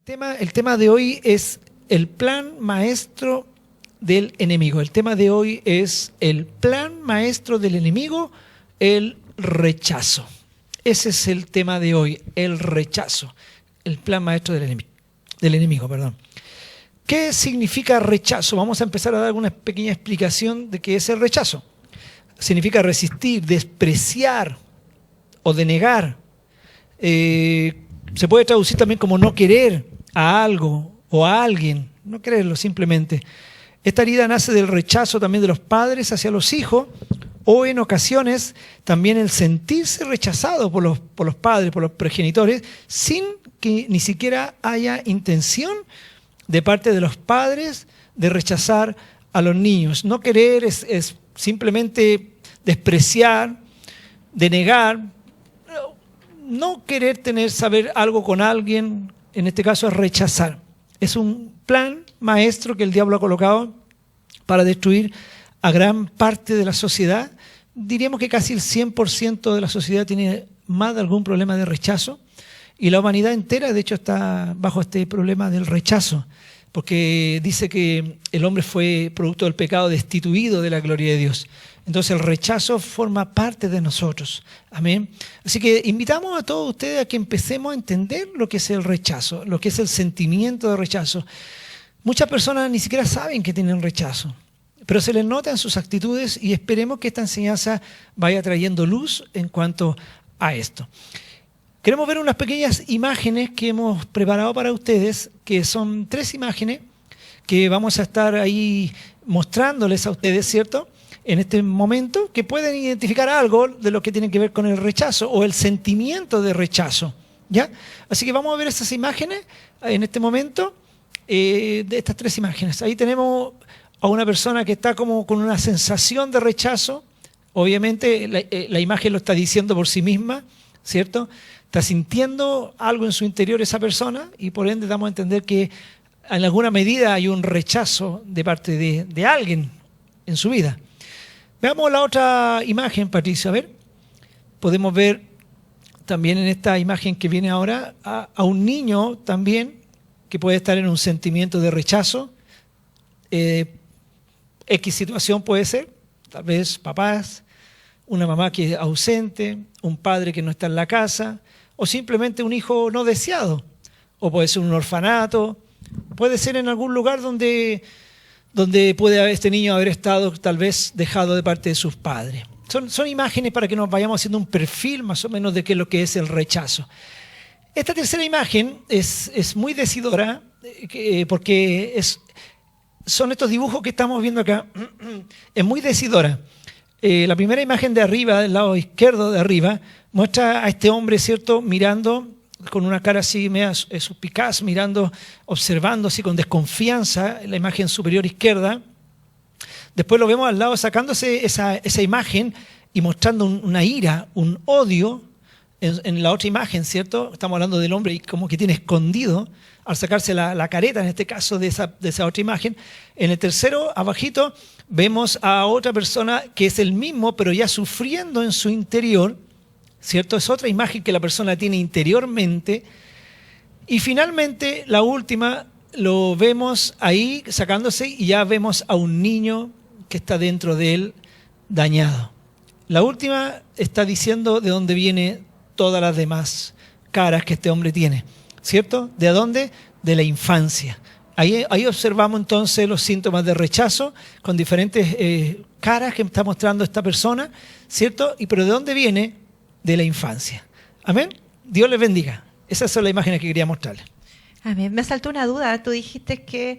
El tema de hoy es el plan maestro del enemigo. El tema de hoy es el plan maestro del enemigo, el rechazo. Ese es el tema de hoy, el rechazo. El plan maestro del enemigo. ¿Qué significa rechazo? Vamos a empezar a dar una pequeña explicación de qué es el rechazo. Significa resistir, despreciar o denegar. Se puede traducir también como no querer a algo o a alguien, no quererlo simplemente. Esta herida nace del rechazo también de los padres hacia los hijos, o en ocasiones también el sentirse rechazado por los padres, por los progenitores, sin que ni siquiera haya intención de parte de los padres de rechazar a los niños. No querer es simplemente despreciar, denegar, no querer saber algo con alguien. En este caso es rechazar. Es un plan maestro que el diablo ha colocado para destruir a gran parte de la sociedad. Diríamos que casi el 100% de la sociedad tiene más de algún problema de rechazo, y la humanidad entera de hecho está bajo este problema del rechazo, porque dice que el hombre fue producto del pecado, destituido de la gloria de Dios. Entonces el rechazo forma parte de nosotros. Amén. Así que invitamos a todos ustedes a que empecemos a entender lo que es el rechazo, lo que es el sentimiento de rechazo. Muchas personas ni siquiera saben que tienen rechazo, pero se les nota en sus actitudes, y esperemos que esta enseñanza vaya trayendo luz en cuanto a esto. Queremos ver unas pequeñas imágenes que hemos preparado para ustedes, que son 3 imágenes que vamos a estar ahí mostrándoles a ustedes, ¿cierto?, en este momento, que pueden identificar algo de lo que tiene que ver con el rechazo o el sentimiento de rechazo, ¿ya? Así que vamos a ver estas imágenes en este momento, de estas 3 imágenes. Ahí tenemos a una persona que está como con una sensación de rechazo. Obviamente la imagen lo está diciendo por sí misma, ¿cierto? Está sintiendo algo en su interior esa persona, y por ende damos a entender que en alguna medida hay un rechazo de parte de alguien en su vida. Veamos la otra imagen, Patricia. A ver, podemos ver también en esta imagen que viene ahora a un niño también que puede estar en un sentimiento de rechazo. X situación puede ser, tal vez papás, una mamá que es ausente, un padre que no está en la casa, o simplemente un hijo no deseado, o puede ser un orfanato, puede ser en algún lugar donde puede este niño haber estado tal vez dejado de parte de sus padres. Son imágenes para que nos vayamos haciendo un perfil más o menos de qué es lo que es el rechazo. Esta tercera imagen es muy decidora, porque son estos dibujos que estamos viendo acá. Es muy decidora. La primera imagen de arriba, del lado izquierdo de arriba, muestra a este hombre, ¿cierto?, mirando con una cara así media suspicaz, mirando, observando así con desconfianza la imagen superior izquierda. Después lo vemos al lado sacándose esa imagen y mostrando una ira, un odio en la otra imagen, ¿cierto? Estamos hablando del hombre y como que tiene escondido al sacarse la careta, en este caso, de esa otra imagen. En el tercero, abajito, vemos a otra persona que es el mismo, pero ya sufriendo en su interior, ¿cierto? Es otra imagen que la persona tiene interiormente. Y finalmente, la última, lo vemos ahí sacándose, y ya vemos a un niño que está dentro de él dañado. La última está diciendo de dónde viene todas las demás caras que este hombre tiene, ¿cierto? ¿De dónde? De la infancia. Ahí observamos entonces los síntomas de rechazo con diferentes caras que está mostrando esta persona, ¿cierto? Pero ¿de dónde viene? De la infancia. Amén. Dios les bendiga. Esas son las imágenes que quería mostrarles. Amén. Me saltó una duda. Tú dijiste que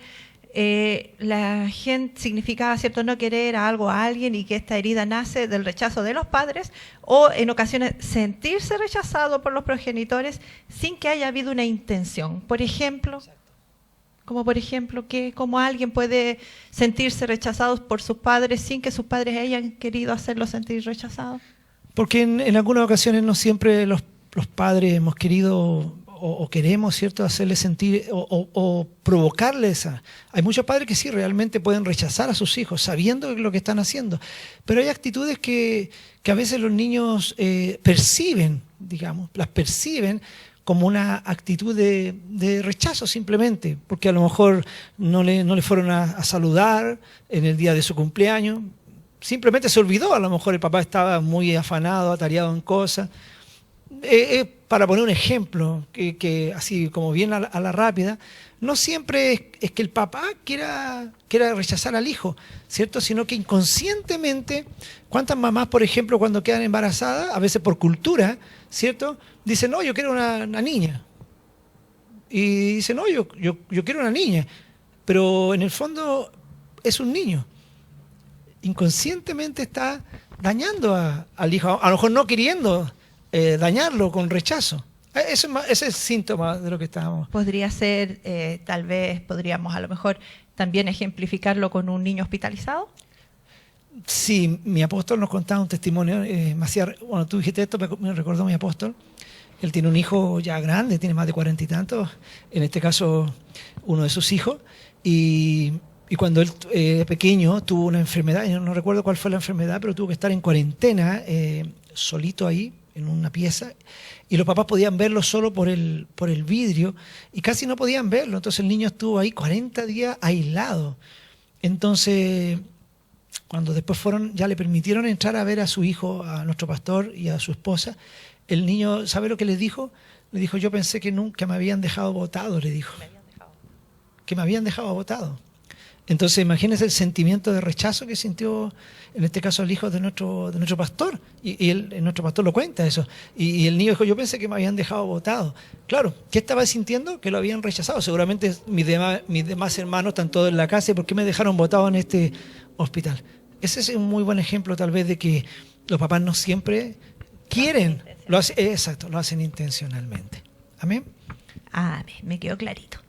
la gente significaba, ¿cierto?, no querer a algo, a alguien, y que esta herida nace del rechazo de los padres, o en ocasiones sentirse rechazado por los progenitores sin que haya habido una intención. Por ejemplo, ¿cómo alguien puede sentirse rechazado por sus padres sin que sus padres hayan querido hacerlo sentir rechazado? Porque en algunas ocasiones no siempre los padres hemos querido o queremos, ¿cierto?, hacerles sentir o provocarles. Hay muchos padres que sí, realmente pueden rechazar a sus hijos sabiendo lo que están haciendo. Pero hay actitudes que a veces los niños perciben, digamos, las perciben como una actitud de rechazo simplemente, porque a lo mejor no le fueron a saludar en el día de su cumpleaños, simplemente se olvidó, a lo mejor el papá estaba muy afanado, atareado en cosas. Para poner un ejemplo, que así como bien a la rápida, no siempre es que el papá quiera rechazar al hijo, ¿cierto? Sino que inconscientemente, ¿cuántas mamás, por ejemplo, cuando quedan embarazadas, a veces por cultura, ¿cierto? Dicen, no, yo quiero una niña. Y dicen, no, yo quiero una niña. Pero en el fondo es un niño. Inconscientemente está dañando al hijo, a lo mejor no queriendo dañarlo con rechazo. Ese es el síntoma de lo que estábamos. Podría ser, tal vez podríamos a lo mejor también ejemplificarlo con un niño hospitalizado. Sí, mi apóstol nos contaba un testimonio, bueno, tú dijiste esto, me recordó mi apóstol. Él tiene un hijo ya grande, tiene más de 40 y tantos, en este caso uno de sus hijos, y cuando él pequeño tuvo una enfermedad, yo no recuerdo cuál fue la enfermedad, pero tuvo que estar en cuarentena, solito ahí, en una pieza, y los papás podían verlo solo por el vidrio, y casi no podían verlo. Entonces el niño estuvo ahí 40 días aislado. Entonces, cuando después ya le permitieron entrar a ver a su hijo, a nuestro pastor y a su esposa, el niño, ¿sabe lo que les dijo? Le dijo, yo pensé que nunca me habían dejado botado, le dijo. Que me habían dejado botado. Entonces, imagínense el sentimiento de rechazo que sintió, en este caso, el hijo de nuestro pastor. Y nuestro pastor lo cuenta eso. Y el niño dijo, yo pensé que me habían dejado botado. Claro, ¿qué estaba sintiendo? Que lo habían rechazado. Seguramente mis demás hermanos están todos en la casa. ¿Y por qué me dejaron botado en este hospital? Ese es un muy buen ejemplo, tal vez, de que los papás no siempre quieren. Lo hacen intencionalmente. ¿Amén? Amén, me quedó clarito.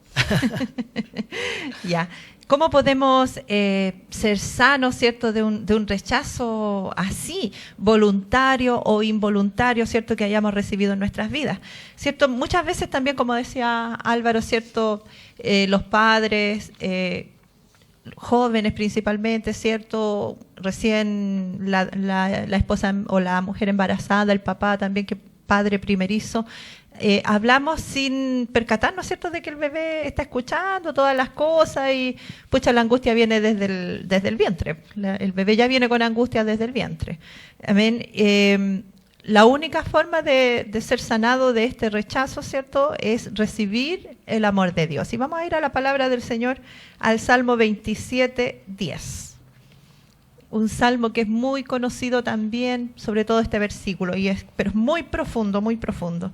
Ya. ¿Cómo podemos ser sanos, ¿cierto?, de un rechazo así, voluntario o involuntario, ¿cierto?, que hayamos recibido en nuestras vidas, ¿cierto? Muchas veces también, como decía Álvaro, ¿cierto?, los padres, jóvenes principalmente, ¿cierto?, recién la esposa o la mujer embarazada, el papá también, que padre primerizo, hablamos sin percatarnos, ¿cierto?, de que el bebé está escuchando todas las cosas y pucha, la angustia viene desde el vientre. El bebé ya viene con angustia desde el vientre. Amén. La única forma de ser sanado de este rechazo, ¿cierto?, es recibir el amor de Dios. Y vamos a ir a la palabra del Señor, al Salmo 27:10. Un salmo que es muy conocido también, sobre todo este versículo, pero es muy profundo, muy profundo.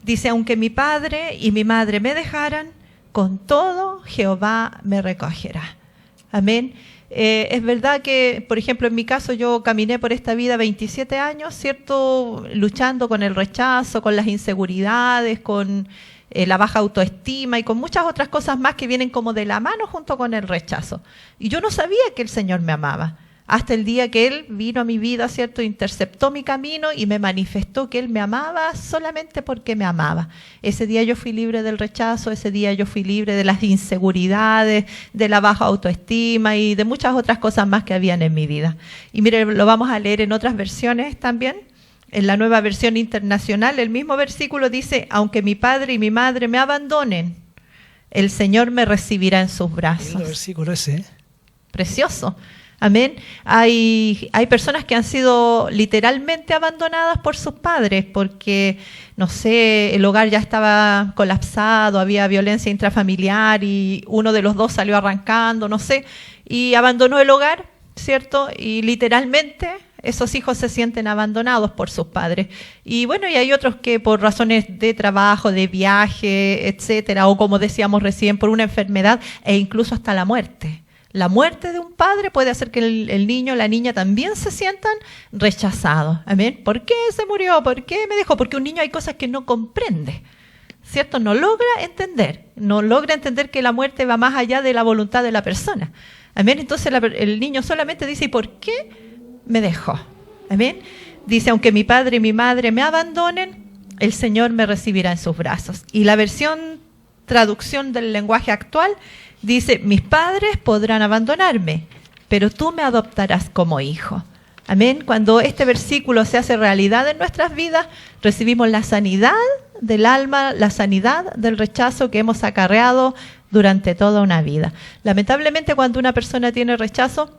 Dice, aunque mi padre y mi madre me dejaran, con todo Jehová me recogerá. Amén. Es verdad que, por ejemplo, en mi caso yo caminé por esta vida 27 años, ¿cierto?, luchando con el rechazo, con las inseguridades, con la baja autoestima y con muchas otras cosas más que vienen como de la mano junto con el rechazo. Y yo no sabía que el Señor me amaba. Hasta el día que Él vino a mi vida, ¿cierto?, interceptó mi camino y me manifestó que Él me amaba solamente porque me amaba. Ese día yo fui libre del rechazo, ese día yo fui libre de las inseguridades, de la baja autoestima y de muchas otras cosas más que habían en mi vida. Y mire, lo vamos a leer en otras versiones también. En la Nueva Versión Internacional, el mismo versículo dice, aunque mi padre y mi madre me abandonen, el Señor me recibirá en sus brazos. El versículo ese, ¿eh? Precioso. Amén. Hay personas que han sido literalmente abandonadas por sus padres porque, no sé, el hogar ya estaba colapsado, había violencia intrafamiliar y uno de los dos salió arrancando, no sé, y abandonó el hogar, ¿cierto? Y literalmente esos hijos se sienten abandonados por sus padres. Y bueno, y hay otros que por razones de trabajo, de viaje, etcétera, o como decíamos recién, por una enfermedad e incluso hasta la muerte. La muerte de un padre puede hacer que el niño o la niña también se sientan rechazados. Amén. ¿Por qué se murió? ¿Por qué me dejó? Porque un niño hay cosas que no comprende, ¿cierto? No logra entender que la muerte va más allá de la voluntad de la persona. Amén. Entonces el niño solamente dice, ¿y por qué me dejó? Amén. Dice, aunque mi padre y mi madre me abandonen, el Señor me recibirá en sus brazos. Y la traducción del lenguaje actual dice, mis padres podrán abandonarme, pero tú me adoptarás como hijo. Amén. Cuando este versículo se hace realidad en nuestras vidas, recibimos la sanidad del alma, la sanidad del rechazo que hemos acarreado durante toda una vida. Lamentablemente, cuando una persona tiene rechazo,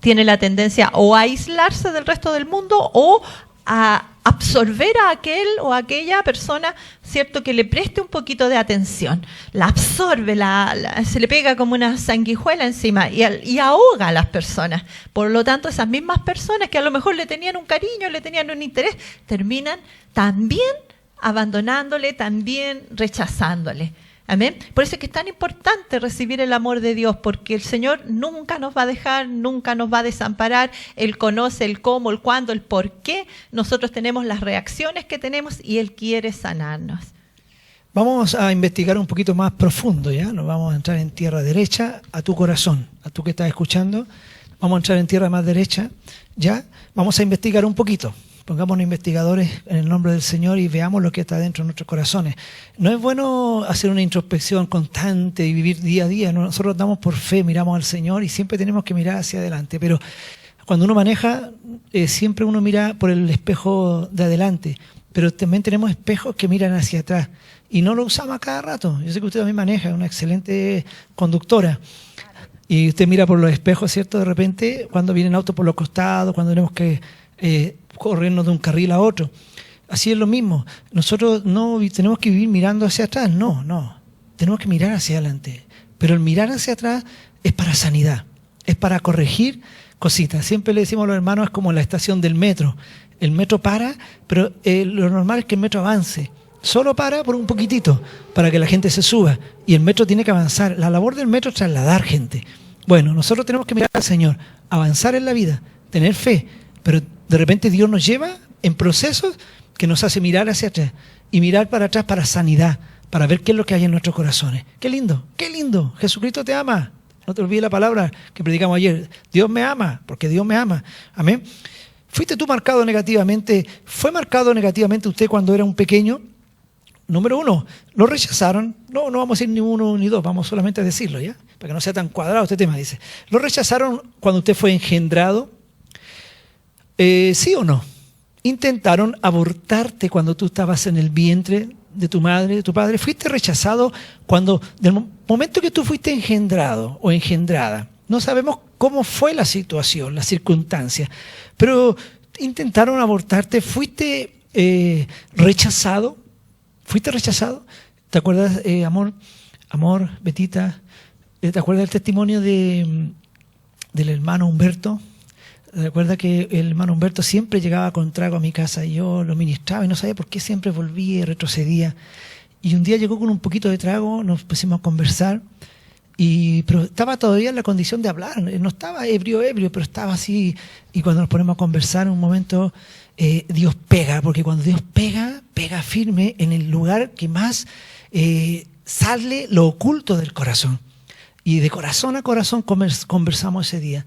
tiene la tendencia o a aislarse del resto del mundo o a absorber a aquel o aquella persona, ¿cierto?, que le preste un poquito de atención. La absorbe, se le pega como una sanguijuela encima y ahoga a las personas. Por lo tanto, esas mismas personas que a lo mejor le tenían un cariño, le tenían un interés, terminan también abandonándole, también rechazándole. Amén. Por eso es que es tan importante recibir el amor de Dios, porque el Señor nunca nos va a dejar, nunca nos va a desamparar. Él conoce el cómo, el cuándo, el por qué. Nosotros tenemos las reacciones que tenemos y Él quiere sanarnos. Vamos a investigar un poquito más profundo, ¿ya? Nos vamos a entrar en tierra derecha, a tu corazón, a tú que estás escuchando. Vamos a entrar en tierra más derecha, ¿ya? Vamos a investigar un poquito. Pongámonos investigadores en el nombre del Señor y veamos lo que está dentro de nuestros corazones. No es bueno hacer una introspección constante y vivir día a día. Nosotros damos por fe, miramos al Señor y siempre tenemos que mirar hacia adelante. Pero cuando uno maneja, siempre uno mira por el espejo de adelante. Pero también tenemos espejos que miran hacia atrás. Y no lo usamos a cada rato. Yo sé que usted también maneja, es una excelente conductora. Y usted mira por los espejos, ¿cierto? De repente, cuando vienen autos por los costados, cuando tenemos que corrernos de un carril a otro. Así es lo mismo. Nosotros no tenemos que vivir mirando hacia atrás. No. Tenemos que mirar hacia adelante. Pero el mirar hacia atrás es para sanidad. Es para corregir cositas. Siempre le decimos a los hermanos, es como la estación del metro. El metro para, pero lo normal es que el metro avance. Solo para por un poquitito, para que la gente se suba. Y el metro tiene que avanzar. La labor del metro es trasladar gente. Bueno, nosotros tenemos que mirar al Señor, avanzar en la vida, tener fe. Pero de repente Dios nos lleva en procesos que nos hace mirar hacia atrás y mirar para atrás para sanidad, para ver qué es lo que hay en nuestros corazones. ¡Qué lindo! ¡Qué lindo! Jesucristo te ama. No te olvides la palabra que predicamos ayer. Dios me ama, porque Dios me ama. Amén. ¿Fuiste tú marcado negativamente? ¿Fue marcado negativamente usted cuando era un pequeño? Número 1, lo rechazaron. No vamos a decir ni 1 ni 2, vamos solamente a decirlo, ¿ya? Para que no sea tan cuadrado este tema, dice. ¿Lo rechazaron cuando usted fue engendrado? ¿Sí o no? ¿Intentaron abortarte cuando tú estabas en el vientre de tu madre, de tu padre? ¿Fuiste rechazado cuando, del momento que tú fuiste engendrado o engendrada? No sabemos cómo fue la situación, la circunstancia, pero intentaron abortarte. ¿Fuiste rechazado? ¿Fuiste rechazado? ¿Te acuerdas, amor, Betita? ¿Te acuerdas del testimonio del hermano Humberto? Recuerda que el hermano Humberto siempre llegaba con trago a mi casa y yo lo ministraba y no sabía por qué siempre volvía y retrocedía. Y un día llegó con un poquito de trago, nos pusimos a conversar, pero estaba todavía en la condición de hablar. No estaba ebrio, pero estaba así. Y cuando nos ponemos a conversar, en un momento Dios pega, porque cuando Dios pega firme en el lugar que más sale lo oculto del corazón. Y de corazón a corazón conversamos ese día.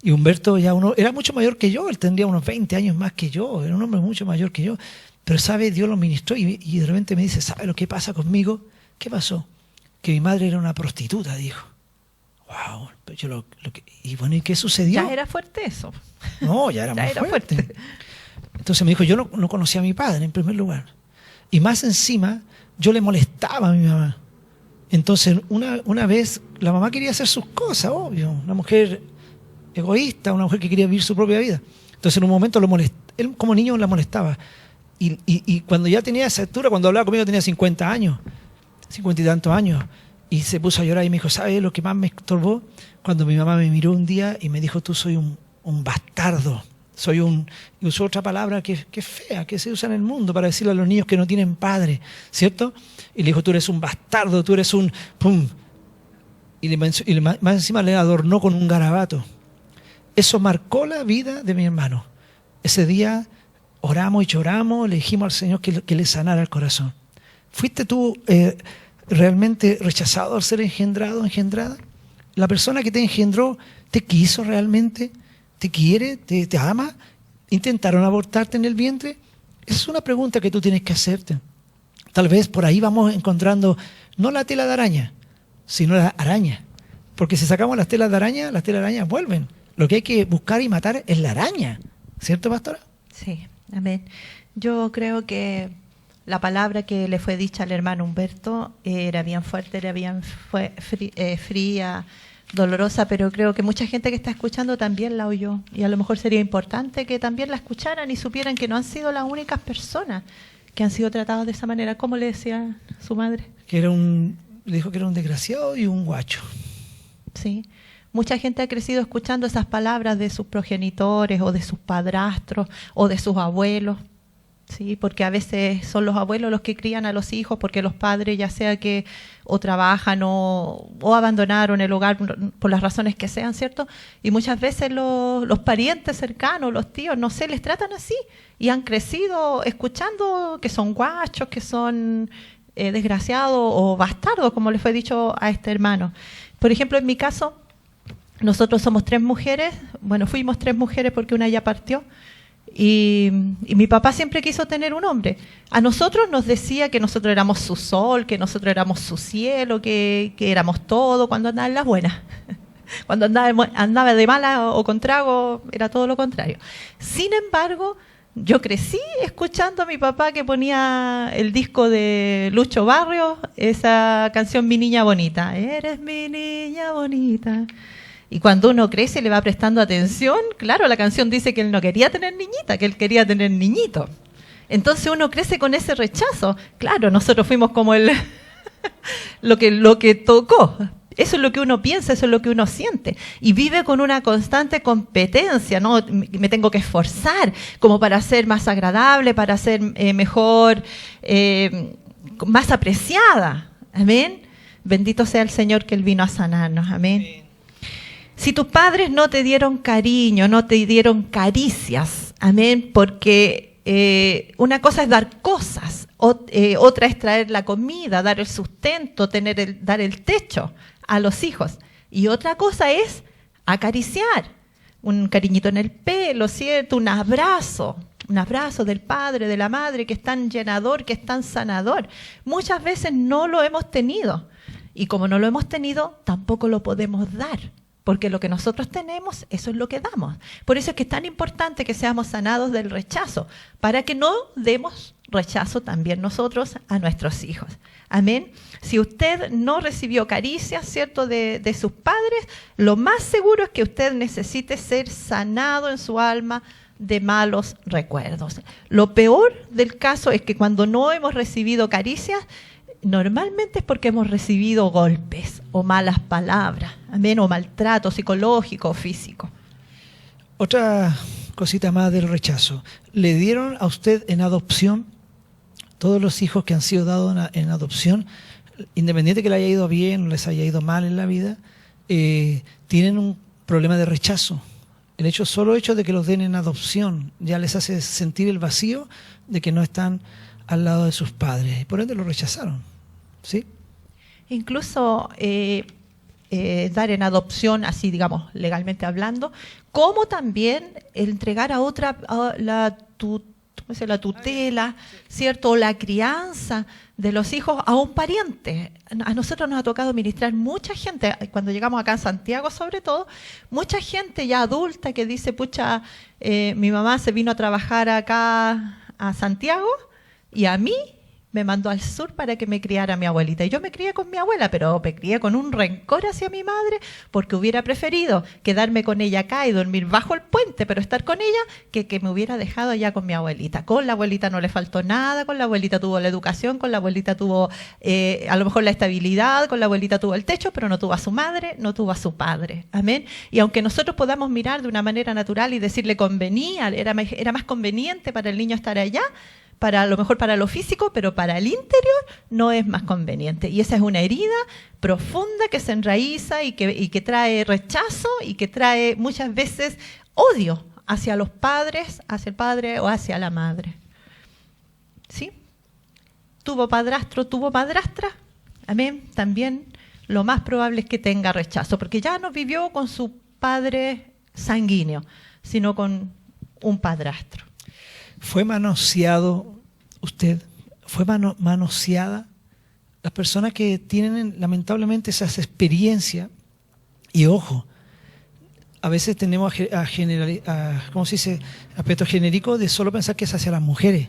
Y Humberto era mucho mayor que yo, él tendría unos 20 años más que yo, era un hombre mucho mayor que yo. Pero sabe, Dios lo ministró y de repente me dice, ¿sabe lo que pasa conmigo? ¿Qué pasó? Que mi madre era una prostituta, dijo. Wow. Y bueno, ¿y qué sucedió? Ya era fuerte eso. No, ya era más fuerte. Entonces me dijo, yo no conocía a mi padre en primer lugar. Y más encima, yo le molestaba a mi mamá. Entonces, una vez, la mamá quería hacer sus cosas, obvio. Una mujer egoísta, una mujer que quería vivir su propia vida. Entonces en un momento él como niño la molestaba. Y cuando ya tenía esa altura, cuando hablaba conmigo tenía 50 años, 50 y tantos años, y se puso a llorar y me dijo, ¿sabes lo que más me estorbó? Cuando mi mamá me miró un día y me dijo, tú soy un bastardo, y usó otra palabra que es fea, que se usa en el mundo para decirle a los niños que no tienen padre, ¿cierto? Y le dijo, tú eres un bastardo, tú eres un pum. Y más encima le adornó con un garabato. Eso marcó la vida de mi hermano. Ese día oramos y lloramos, le dijimos al Señor que le sanara el corazón. ¿Fuiste tú realmente rechazado al ser engendrado, engendrada? ¿La persona que te engendró te quiso realmente? ¿Te quiere? ¿Te ama? ¿Intentaron abortarte en el vientre? Esa es una pregunta que tú tienes que hacerte. Tal vez por ahí vamos encontrando no la tela de araña, sino la araña. Porque si sacamos las telas de araña, las telas de araña vuelven. Lo que hay que buscar y matar es la araña, ¿Cierto, pastora? Sí, amén. Yo creo que la palabra que le fue dicha al hermano Humberto era bien fuerte, era bien fría, dolorosa, pero creo que mucha gente que está escuchando también la oyó. Y a lo mejor sería importante que también la escucharan y supieran que no han sido las únicas personas que han sido tratadas de esa manera. ¿Cómo le decía su madre? Le dijo que era un desgraciado y un guacho. Sí. Mucha gente ha crecido escuchando esas palabras de sus progenitores o de sus padrastros o de sus abuelos. Sí, porque a veces son los abuelos los que crían a los hijos, porque los padres ya sea que o trabajan o abandonaron el hogar por las razones que sean, ¿cierto? Y muchas veces los parientes cercanos, los tíos, no sé, les tratan así y han crecido escuchando que son guachos, que son desgraciados o bastardos, como le fue dicho a este hermano. Por ejemplo, en mi caso, nosotros somos 3 mujeres, bueno, fuimos 3 mujeres porque una ya partió. Y mi papá siempre quiso tener un hombre. A nosotros nos decía que nosotros éramos su sol, que nosotros éramos su cielo, que éramos todo cuando andaba en las buenas. Cuando andaba de mala o con trago, era todo lo contrario. Sin embargo, yo crecí escuchando a mi papá que ponía el disco de Lucho Barrios, esa canción Mi Niña Bonita. Eres mi niña bonita. Y cuando uno crece y le va prestando atención, claro, la canción dice que él no quería tener niñita, que él quería tener niñito. Entonces uno crece con ese rechazo. Claro, nosotros fuimos como lo que tocó. Eso es lo que uno piensa, eso es lo que uno siente. Y vive con una constante competencia, ¿no? Me tengo que esforzar como para ser más agradable, para ser mejor, más apreciada. Amén. Bendito sea el Señor que Él vino a sanarnos. Amén. Si tus padres no te dieron cariño, no te dieron caricias, amén, porque una cosa es dar cosas, otra es traer la comida, dar el sustento, dar el techo a los hijos. Y otra cosa es acariciar, un cariñito en el pelo, ¿cierto? Un abrazo del padre, de la madre, que es tan llenador, que es tan sanador. Muchas veces no lo hemos tenido. Y como no lo hemos tenido, tampoco lo podemos dar. Porque lo que nosotros tenemos, eso es lo que damos. Por eso es que es tan importante que seamos sanados del rechazo, para que no demos rechazo también nosotros a nuestros hijos. Amén. Si usted no recibió caricias, ¿cierto?, de sus padres, lo más seguro es que usted necesite ser sanado en su alma de malos recuerdos. Lo peor del caso es que cuando no hemos recibido caricias, normalmente es porque hemos recibido golpes o malas palabras, amén, o maltrato psicológico o físico. Otra cosita más del rechazo. ¿Le dieron a usted en adopción todos los hijos que han sido dados en adopción, independiente que le haya ido bien o les haya ido mal en la vida, tienen un problema de rechazo? El solo hecho de que los den en adopción ya les hace sentir el vacío de que no están al lado de sus padres, y por ende lo rechazaron, ¿sí? Incluso dar en adopción, así digamos, legalmente hablando, como también entregar a otra la tutela, ¿cierto?, o la crianza de los hijos a un pariente. A nosotros nos ha tocado ministrar mucha gente, cuando llegamos acá en Santiago sobre todo, mucha gente ya adulta que dice, pucha, mi mamá se vino a trabajar acá a Santiago, y a mí me mandó al sur para que me criara mi abuelita. Y yo me crié con mi abuela, pero me crié con un rencor hacia mi madre porque hubiera preferido quedarme con ella acá y dormir bajo el puente, pero estar con ella, que me hubiera dejado allá con mi abuelita. Con la abuelita no le faltó nada, con la abuelita tuvo la educación, con la abuelita tuvo a lo mejor la estabilidad, con la abuelita tuvo el techo, pero no tuvo a su madre, no tuvo a su padre. Amén. Y aunque nosotros podamos mirar de una manera natural y decirle convenía, era más conveniente para el niño estar allá, a lo mejor para lo físico, pero para el interior no es más conveniente. Y esa es una herida profunda que se enraiza y que trae rechazo y que trae muchas veces odio hacia los padres, hacia el padre o hacia la madre. ¿Sí? ¿Tuvo padrastro, tuvo madrastra? Amén. También lo más probable es que tenga rechazo, porque ya no vivió con su padre sanguíneo, sino con un padrastro. ¿Fue manoseado usted? ¿Fue manoseada? Las personas que tienen lamentablemente esas experiencias, y ojo, a veces tenemos ¿cómo se dice? Aspectos genéricos de solo pensar que es hacia las mujeres.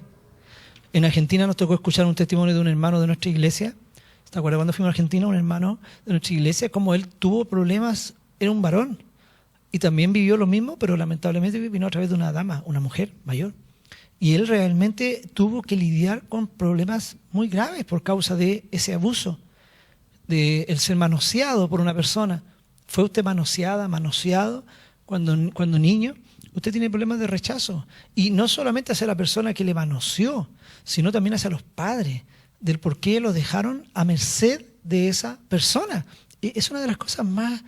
En Argentina nos tocó escuchar un testimonio de un hermano de nuestra iglesia. ¿Te acuerdas cuando fuimos a Argentina? Un hermano de nuestra iglesia, como él tuvo problemas, era un varón. Y también vivió lo mismo, pero lamentablemente vino a través de una dama, una mujer mayor. Y él realmente tuvo que lidiar con problemas muy graves por causa de ese abuso, de el ser manoseado por una persona. ¿Fue usted manoseado cuando niño? Usted tiene problemas de rechazo. Y no solamente hacia la persona que le manoseó, sino también hacia los padres, del por qué lo dejaron a merced de esa persona. Es una de las cosas más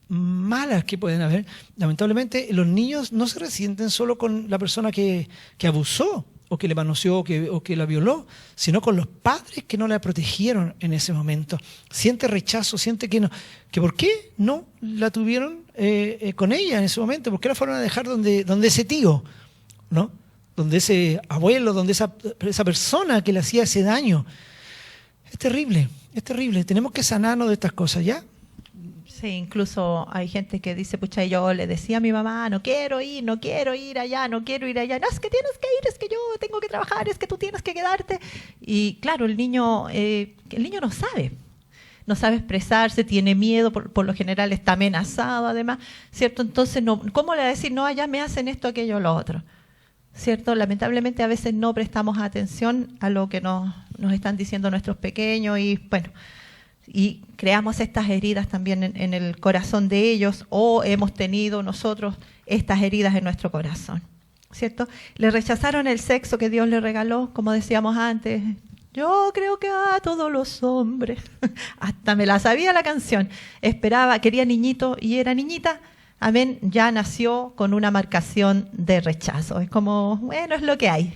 malas que pueden haber. Lamentablemente, los niños no se resienten solo con la persona que abusó, o que le manoseó, o que la violó, sino con los padres que no la protegieron en ese momento. Siente rechazo, siente que no, que por qué no la tuvieron con ella en ese momento, por qué la fueron a dejar donde ese tío, ¿no? Donde ese abuelo, donde esa persona que le hacía ese daño. Es terrible, es terrible. Tenemos que sanarnos de estas cosas, ¿ya? Sí, incluso hay gente que dice, pucha, yo le decía a mi mamá, no quiero ir allá. No, es que tienes que ir, es que yo tengo que trabajar, es que tú tienes que quedarte. Y claro, el niño no sabe expresarse, tiene miedo, por lo general está amenazado además, ¿cierto? Entonces, ¿cómo le va a decir, no, allá me hacen esto, aquello, lo otro? ¿Cierto? Lamentablemente a veces no prestamos atención a lo que nos están diciendo nuestros pequeños y creamos estas heridas también en el corazón de ellos, o hemos tenido nosotros estas heridas en nuestro corazón, ¿cierto? Le rechazaron el sexo que Dios le regaló, como decíamos antes. Yo creo que a todos los hombres, hasta me la sabía la canción, quería niñito y era niñita. Amén, ya nació con una marcación de rechazo. Es como, bueno, es lo que hay.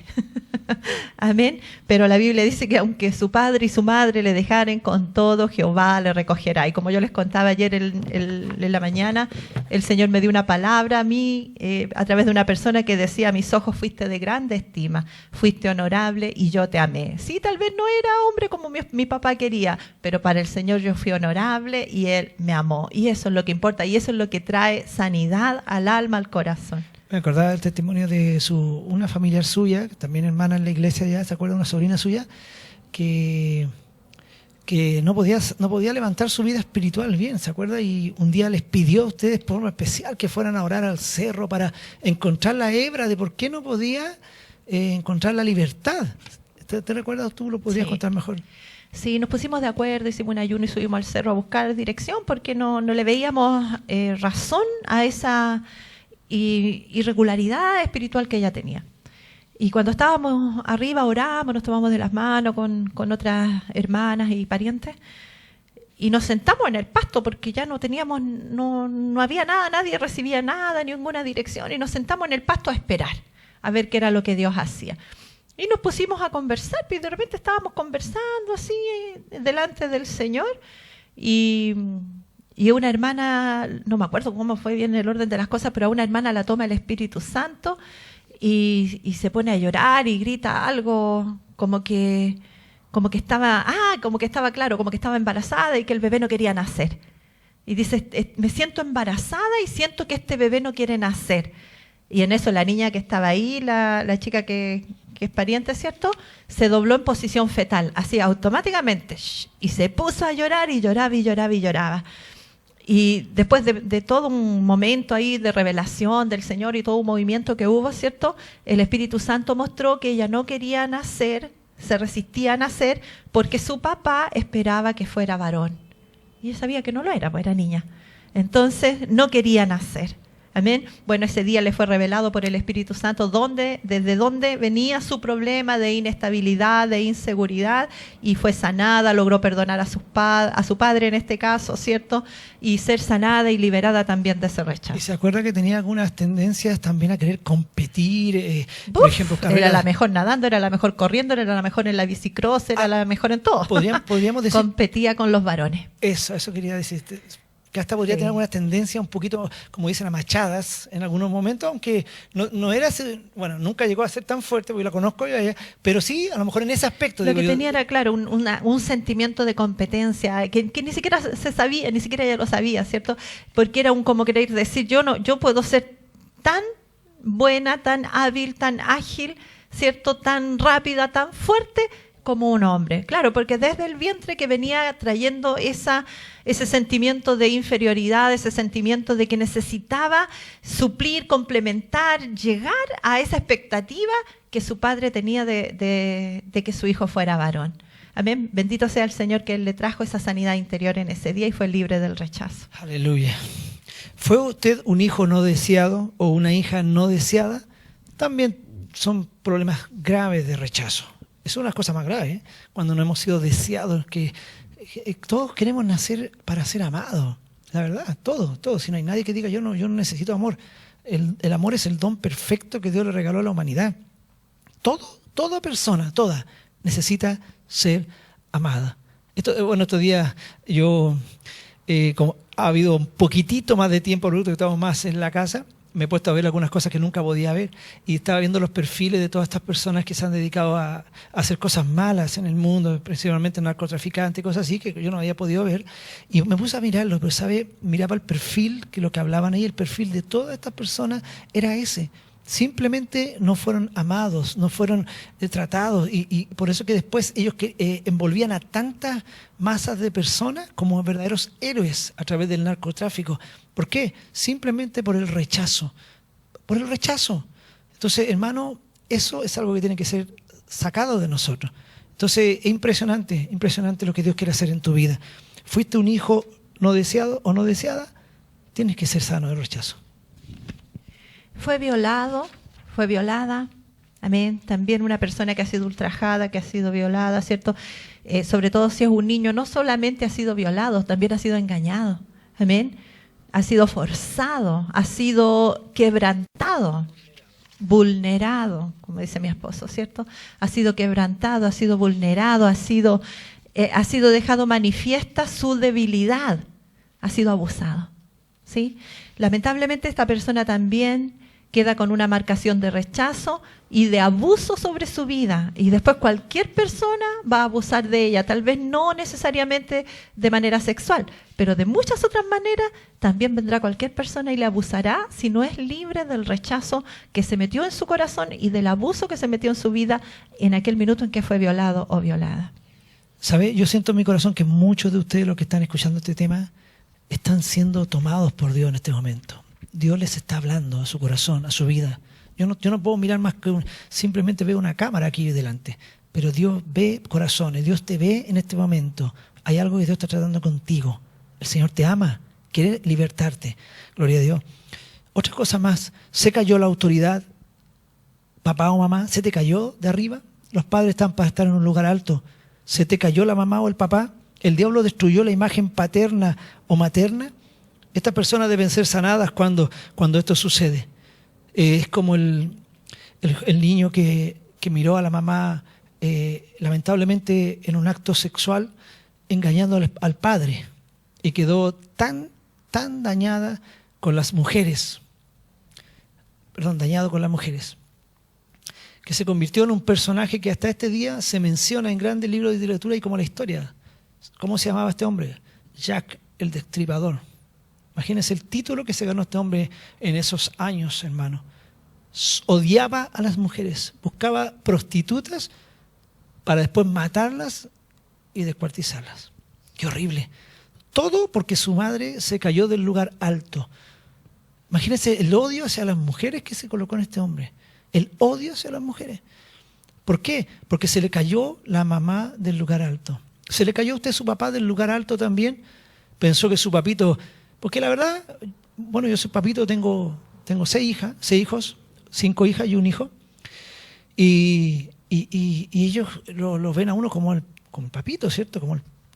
Amén. Pero la Biblia dice que aunque su padre y su madre le dejaren, con todo Jehová le recogerá. Y como yo les contaba ayer en la mañana, el Señor me dio una palabra a mí, a través de una persona que decía, a mis ojos fuiste de grande estima, fuiste honorable y yo te amé. Sí, tal vez no era hombre como mi papá quería, pero para el Señor yo fui honorable y Él me amó. Y eso es lo que importa, y eso es lo que trae sanidad al alma, al corazón. Me acordaba del testimonio de una familiar suya, también hermana en la iglesia ya, ¿se acuerda? Una sobrina suya, que no podía levantar su vida espiritual bien, ¿se acuerda? Y un día les pidió a ustedes por forma especial que fueran a orar al cerro para encontrar la hebra de por qué no podía encontrar la libertad. ¿Te recuerdas? Tú lo podrías contar mejor. Sí, nos pusimos de acuerdo, hicimos un ayuno y subimos al cerro a buscar dirección porque no le veíamos razón a esa irregularidad espiritual que ella tenía. Y cuando estábamos arriba, oramos, nos tomamos de las manos con otras hermanas y parientes y nos sentamos en el pasto porque ya no había nada, nadie recibía nada, ninguna dirección, y nos sentamos en el pasto a esperar, a ver qué era lo que Dios hacía. Y nos pusimos a conversar, y de repente estábamos conversando así delante del Señor, y una hermana, no me acuerdo cómo fue bien el orden de las cosas, pero a una hermana la toma el Espíritu Santo y se pone a llorar y grita algo como que estaba claro, como que estaba embarazada y que el bebé no quería nacer. Y dice, me siento embarazada y siento que este bebé no quiere nacer. Y en eso la niña que estaba ahí, la chica que es pariente, ¿cierto?, se dobló en posición fetal, así automáticamente, y se puso a llorar y lloraba y lloraba y lloraba. Y después de todo un momento ahí de revelación del Señor y todo un movimiento que hubo, ¿cierto?, el Espíritu Santo mostró que ella no quería nacer, se resistía a nacer porque su papá esperaba que fuera varón. Y ella sabía que no lo era, pues era niña. Entonces no quería nacer. Amén. Bueno, ese día le fue revelado por el Espíritu Santo desde dónde venía su problema de inestabilidad, de inseguridad, y fue sanada, logró perdonar a su padre en este caso, ¿cierto? Y ser sanada y liberada también de ese rechazo. ¿Y se acuerda que tenía algunas tendencias también a querer competir? Por ejemplo, era la mejor nadando, era la mejor corriendo, era la mejor en la bicicross, era la mejor en todo. Podríamos decir... Competía con los varones. Eso quería decirte. que hasta podría Sí. tener alguna tendencia un poquito, como dicen, a machadas en algunos momentos, aunque no era, bueno, nunca llegó a ser tan fuerte, porque la conozco yo a ella, pero sí, a lo mejor en ese aspecto. Lo digo que yo, tenía era, claro, un sentimiento de competencia que ni siquiera se sabía, ni siquiera ella lo sabía, ¿cierto? Porque era un como querer decir, yo puedo ser tan buena, tan hábil, tan ágil, ¿cierto? Tan rápida, tan fuerte como un hombre. Claro, porque desde el vientre que venía trayendo ese sentimiento de inferioridad, ese sentimiento de que necesitaba suplir, complementar, llegar a esa expectativa que su padre tenía de que su hijo fuera varón. Amén. Bendito sea el Señor que Él le trajo esa sanidad interior en ese día y fue libre del rechazo. Aleluya. ¿Fue usted un hijo no deseado o una hija no deseada? También son problemas graves de rechazo. Es una de las cosas más graves, ¿eh? Cuando no hemos sido deseados, que todos queremos nacer para ser amados. La verdad, todos. Si no hay nadie que diga yo no necesito amor. El amor es el don perfecto que Dios le regaló a la humanidad. Toda persona, toda, necesita ser amada. Estos días yo, como ha habido un poquitito más de tiempo, producto que estamos más en la casa, me he puesto a ver algunas cosas que nunca podía ver y estaba viendo los perfiles de todas estas personas que se han dedicado a hacer cosas malas en el mundo, principalmente narcotraficantes y cosas así que yo no había podido ver, y me puse a mirarlo, pero miraba el perfil, que lo que hablaban ahí, el perfil de todas estas personas era ese. Simplemente no fueron amados, no fueron tratados y por eso que después ellos envolvían a tantas masas de personas como verdaderos héroes a través del narcotráfico. ¿Por qué? Simplemente por el rechazo. Por el rechazo. Entonces, hermano, eso es algo que tiene que ser sacado de nosotros. Entonces, es impresionante lo que Dios quiere hacer en tu vida. ¿Fuiste un hijo no deseado o no deseada? Tienes que ser sano del rechazo. Fue violado, fue violada, amén. También una persona que ha sido ultrajada, que ha sido violada, ¿cierto? Sobre todo si es un niño, no solamente ha sido violado, también ha sido engañado, amén. Ha sido forzado, ha sido quebrantado, vulnerado, como dice mi esposo, ¿cierto? Ha sido quebrantado, ha sido vulnerado, ha sido dejado manifiesta su debilidad, ha sido abusado, ¿sí? Lamentablemente esta persona también queda con una marcación de rechazo y de abuso sobre su vida. Y después cualquier persona va a abusar de ella, tal vez no necesariamente de manera sexual, pero de muchas otras maneras también vendrá cualquier persona y le abusará si no es libre del rechazo que se metió en su corazón y del abuso que se metió en su vida en aquel minuto en que fue violado o violada. ¿Sabe? Yo siento en mi corazón que muchos de ustedes, los que están escuchando este tema, están siendo tomados por Dios en este momento. Dios les está hablando a su corazón, a su vida. Yo no puedo mirar más que simplemente veo una cámara aquí delante, pero Dios ve corazones, Dios te ve en este momento. Hay algo que Dios está tratando contigo. El Señor te ama, quiere libertarte. Gloria a Dios. Otra cosa más, ¿se cayó la autoridad? Papá o mamá, ¿se te cayó de arriba? Los padres están para estar en un lugar alto. ¿Se te cayó la mamá o el papá? ¿El diablo destruyó la imagen paterna o materna? Estas personas deben ser sanadas cuando esto sucede. Es como el niño que miró a la mamá lamentablemente en un acto sexual engañando al padre y quedó tan dañada con las mujeres. Dañado con las mujeres. Que se convirtió en un personaje que hasta este día se menciona en grandes libros de literatura y como la historia. ¿Cómo se llamaba este hombre? Jack el Destripador. Imagínense el título que se ganó este hombre en esos años, hermano. Odiaba a las mujeres, buscaba prostitutas para después matarlas y descuartizarlas. ¡Qué horrible! Todo porque su madre se cayó del lugar alto. Imagínense el odio hacia las mujeres que se colocó en este hombre. El odio hacia las mujeres. ¿Por qué? Porque se le cayó la mamá del lugar alto. ¿Se le cayó a usted su papá del lugar alto también? Pensó que su papito... Porque la verdad, bueno, yo soy papito, tengo 6 hijos, 5 hijas y un hijo. Y ellos lo ven a uno como el papito, ¿cierto?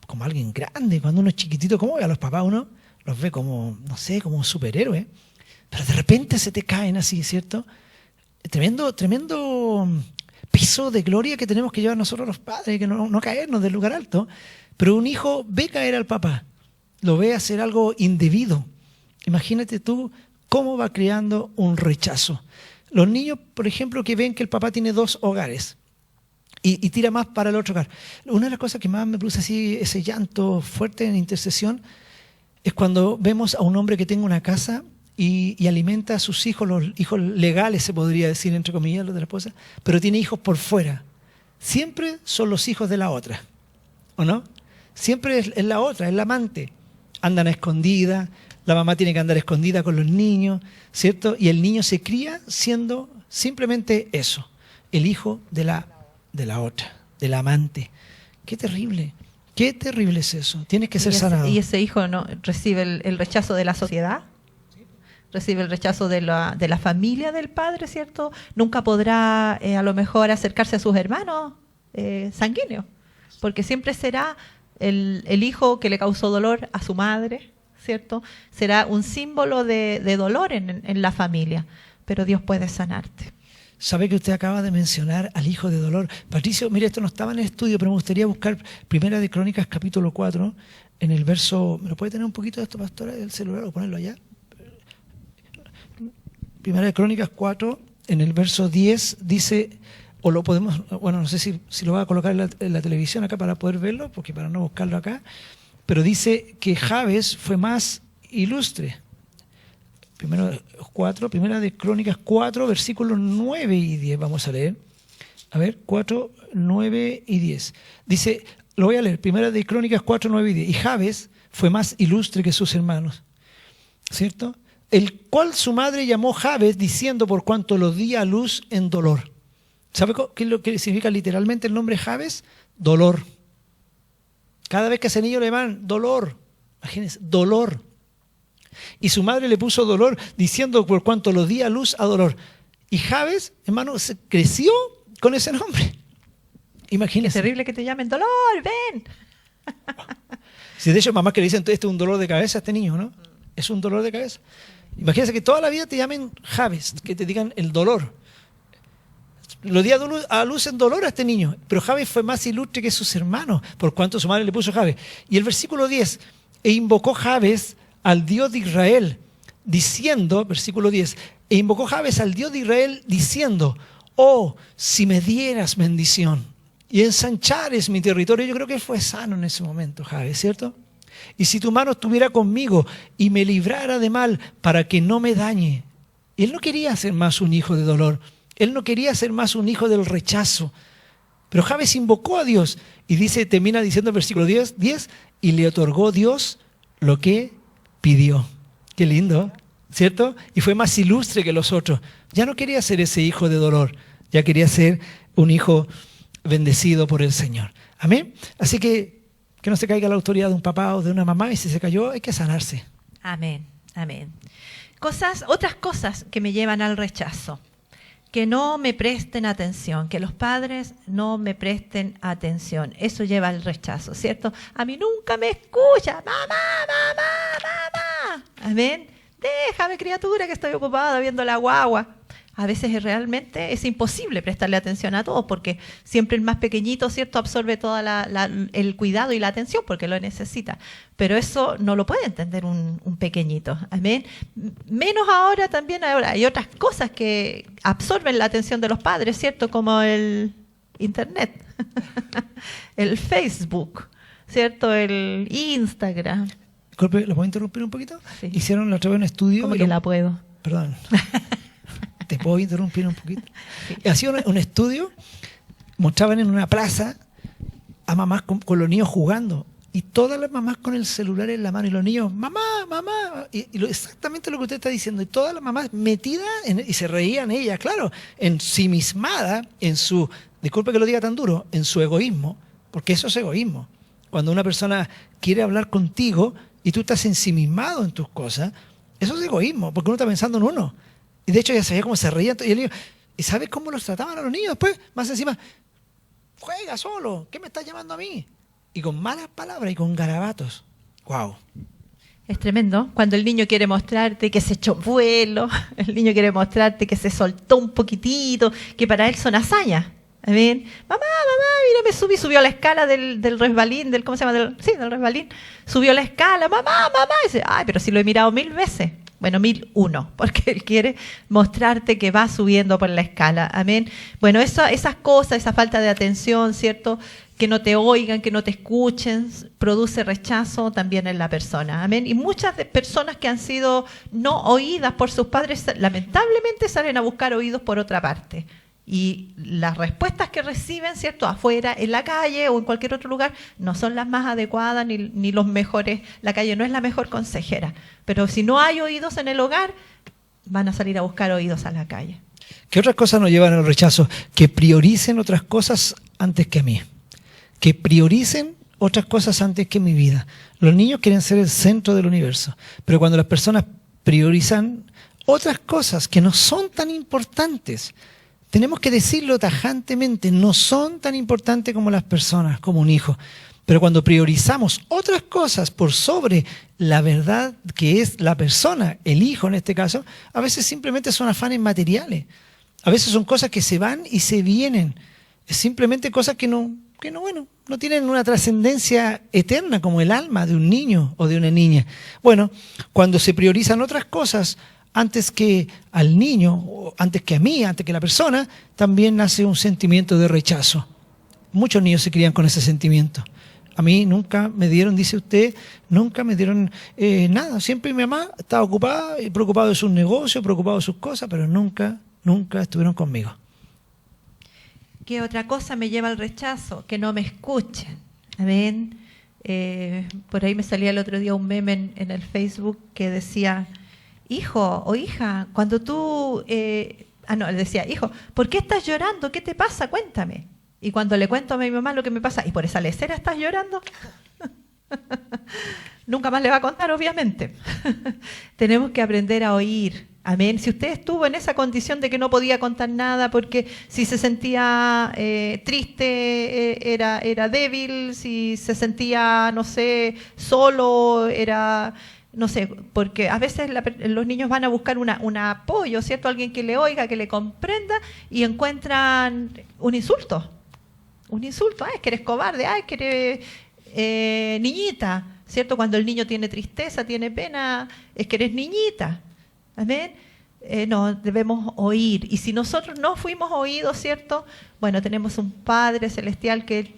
Como alguien grande. Cuando uno es chiquitito, ¿cómo ve a los papás? Uno los ve como, no sé, como un superhéroe. Pero de repente se te caen así, ¿cierto? Tremendo piso de gloria que tenemos que llevar nosotros los padres, que no caernos del lugar alto. Pero un hijo ve caer al papá lo ve hacer algo indebido. Imagínate tú cómo va creando un rechazo. Los niños, por ejemplo, que ven que el papá tiene 2 hogares y tira más para el otro hogar. Una de las cosas que más me produce así ese llanto fuerte en intercesión es cuando vemos a un hombre que tenga una casa y alimenta a sus hijos, los hijos legales se podría decir, entre comillas, los de la esposa, pero tiene hijos por fuera. Siempre son los hijos de la otra, ¿o no? Siempre es la otra, es la amante. Andan a escondida, la mamá tiene que andar escondida con los niños, ¿cierto? Y el niño se cría siendo simplemente eso, el hijo de la otra, de la amante. Qué terrible es eso. Tienes que ser sanado. ¿Y ese hijo no recibe el rechazo de la sociedad? Recibe el rechazo de la familia del padre, ¿cierto? Nunca podrá a lo mejor acercarse a sus hermanos sanguíneos, porque siempre será el hijo que le causó dolor a su madre, ¿cierto? Será un símbolo de dolor en la familia, pero Dios puede sanarte. ¿Sabe que usted acaba de mencionar al hijo de dolor? Patricio, mire, esto no estaba en el estudio, pero me gustaría buscar Primera de Crónicas, capítulo 4, en el verso... ¿Me lo puede tener un poquito de esto, pastora, el celular, o ponerlo allá? Primera de Crónicas 4, en el verso 10, dice, o lo podemos, bueno, no sé si lo va a colocar en la televisión acá para poder verlo, porque para no buscarlo acá, pero dice que Jabes fue más ilustre. Primera de Crónicas 4, versículos 9 y 10, vamos a leer. A ver, 4, 9 y 10. Dice, lo voy a leer, Primera de Crónicas 4, 9 y 10. Y Jabes fue más ilustre que sus hermanos, ¿cierto? El cual su madre llamó Jabes, diciendo por cuanto lo di a luz en dolor. ¿Sabe qué es lo que significa literalmente el nombre Jabes? Dolor. Cada vez que a ese niño le van, dolor. Imagínense, dolor. Y su madre le puso dolor, diciendo por cuanto lo di a luz a dolor. Y Jabes, hermano, se creció con ese nombre. Imagínense. Es terrible que te llamen dolor, ven. Si de hecho mamás que le dicen, este es un dolor de cabeza a este niño, ¿no? Es un dolor de cabeza. Imagínense que toda la vida te llamen Jabes, que te digan el dolor. Lo di a luz en dolor a este niño, pero Jabes fue más ilustre que sus hermanos, por cuanto su madre le puso Jabes. Y el versículo 10, e invocó Jabes al Dios de Israel, diciendo, versículo 10, e invocó Jabes al Dios de Israel, diciendo, oh, si me dieras bendición y ensanchares mi territorio. Yo creo que él fue sano en ese momento, Jabes, ¿cierto? Y si tu mano estuviera conmigo y me librara de mal para que no me dañe. Y él no quería ser más un hijo de dolor. Él no quería ser más un hijo del rechazo. Pero Jabes invocó a Dios y termina diciendo el versículo 10, y le otorgó Dios lo que pidió. Qué lindo, ¿cierto? Y fue más ilustre que los otros. Ya no quería ser ese hijo de dolor, ya quería ser un hijo bendecido por el Señor. Amén. Así que no se caiga la autoridad de un papá o de una mamá, y si se cayó hay que sanarse. Amén, amén. Otras cosas que me llevan al rechazo. Que no me presten atención, que los padres no me presten atención. Eso lleva al rechazo, ¿cierto? A mí nunca me escucha. Mamá. Amén. Déjame, criatura, que estoy ocupada viendo la guagua. A veces realmente es imposible prestarle atención a todos, porque siempre el más pequeñito, ¿cierto?, absorbe todo el cuidado y la atención porque lo necesita. Pero eso no lo puede entender un pequeñito. Amén. Menos ahora también hay otras cosas que absorben la atención de los padres, ¿cierto?, como el Internet, el Facebook, ¿cierto?, el Instagram. Disculpe, ¿lo puedo interrumpir un poquito? Sí. Hicieron la otra vez un estudio. ¿Cómo que la puedo? Perdón. ¿Te puedo interrumpir un poquito? Hacía un estudio, mostraban en una plaza a mamás con los niños jugando, y todas las mamás con el celular en la mano, y los niños, mamá, exactamente lo que usted está diciendo, y todas las mamás metidas, y se reían ellas, claro, ensimismadas en su, disculpe que lo diga tan duro, en su egoísmo, porque eso es egoísmo. Cuando una persona quiere hablar contigo y tú estás ensimismado en tus cosas, eso es egoísmo, porque uno está pensando en uno. Y de hecho ya sabía cómo se reían. Y el niño, ¿y sabes cómo los trataban a los niños después? Más encima, juega solo, ¿qué me estás llamando a mí? Y con malas palabras y con garabatos. ¡Wow! Es tremendo. Cuando el niño quiere mostrarte que se echó vuelo, el niño quiere mostrarte que se soltó un poquitito, que para él son hazañas. Amén. Mamá, mira, subió la escala del resbalín, ¿cómo se llama? Del resbalín. Subió la escala, mamá. Y dice, ay, pero si lo he mirado 1000 veces. Bueno, 1001, porque Él quiere mostrarte que va subiendo por la escala. Amén. Bueno, esas cosas, esa falta de atención, ¿cierto? Que no te oigan, que no te escuchen, produce rechazo también en la persona. Amén. Y muchas personas que han sido no oídas por sus padres, lamentablemente salen a buscar oídos por otra parte. Y las respuestas que reciben, ¿cierto?, afuera, en la calle o en cualquier otro lugar, no son las más adecuadas ni los mejores. La calle no es la mejor consejera. Pero si no hay oídos en el hogar, van a salir a buscar oídos a la calle. ¿Qué otras cosas nos llevan al rechazo? Que prioricen otras cosas antes que a mí. Que prioricen otras cosas antes que mi vida. Los niños quieren ser el centro del universo. Pero cuando las personas priorizan otras cosas que no son tan importantes, tenemos que decirlo tajantemente, no son tan importantes como las personas, como un hijo. Pero cuando priorizamos otras cosas por sobre la verdad que es la persona, el hijo en este caso, a veces simplemente son afanes materiales. A veces son cosas que se van y se vienen. Es simplemente cosas que no tienen una trascendencia eterna como el alma de un niño o de una niña. Bueno, cuando se priorizan otras cosas antes que al niño, antes que a mí, antes que a la persona, también nace un sentimiento de rechazo. Muchos niños se crían con ese sentimiento. A mí nunca me dieron, dice usted, nunca me dieron nada. Siempre mi mamá estaba ocupada y preocupada de sus negocios, preocupada de sus cosas, pero nunca estuvieron conmigo. ¿Qué otra cosa me lleva al rechazo? Que no me escuchen. Amén. Por ahí me salía el otro día un meme en el Facebook que decía, hijo o hija, cuando tú... él decía, hijo, ¿por qué estás llorando? ¿Qué te pasa? Cuéntame. Y cuando le cuento a mi mamá lo que me pasa, ¿y por esa lecera estás llorando? Nunca más le va a contar, obviamente. Tenemos que aprender a oír. Amén. Si usted estuvo en esa condición de que no podía contar nada porque si se sentía triste era débil, si se sentía, no sé, solo era... No sé, porque a veces los niños van a buscar un apoyo, ¿cierto? Alguien que le oiga, que le comprenda y encuentran un insulto. Un insulto, es que eres cobarde, es que eres niñita, ¿cierto? Cuando el niño tiene tristeza, tiene pena, es que eres niñita. Amén. No, debemos oír. Y si nosotros no fuimos oídos, ¿cierto? Bueno, tenemos un Padre Celestial que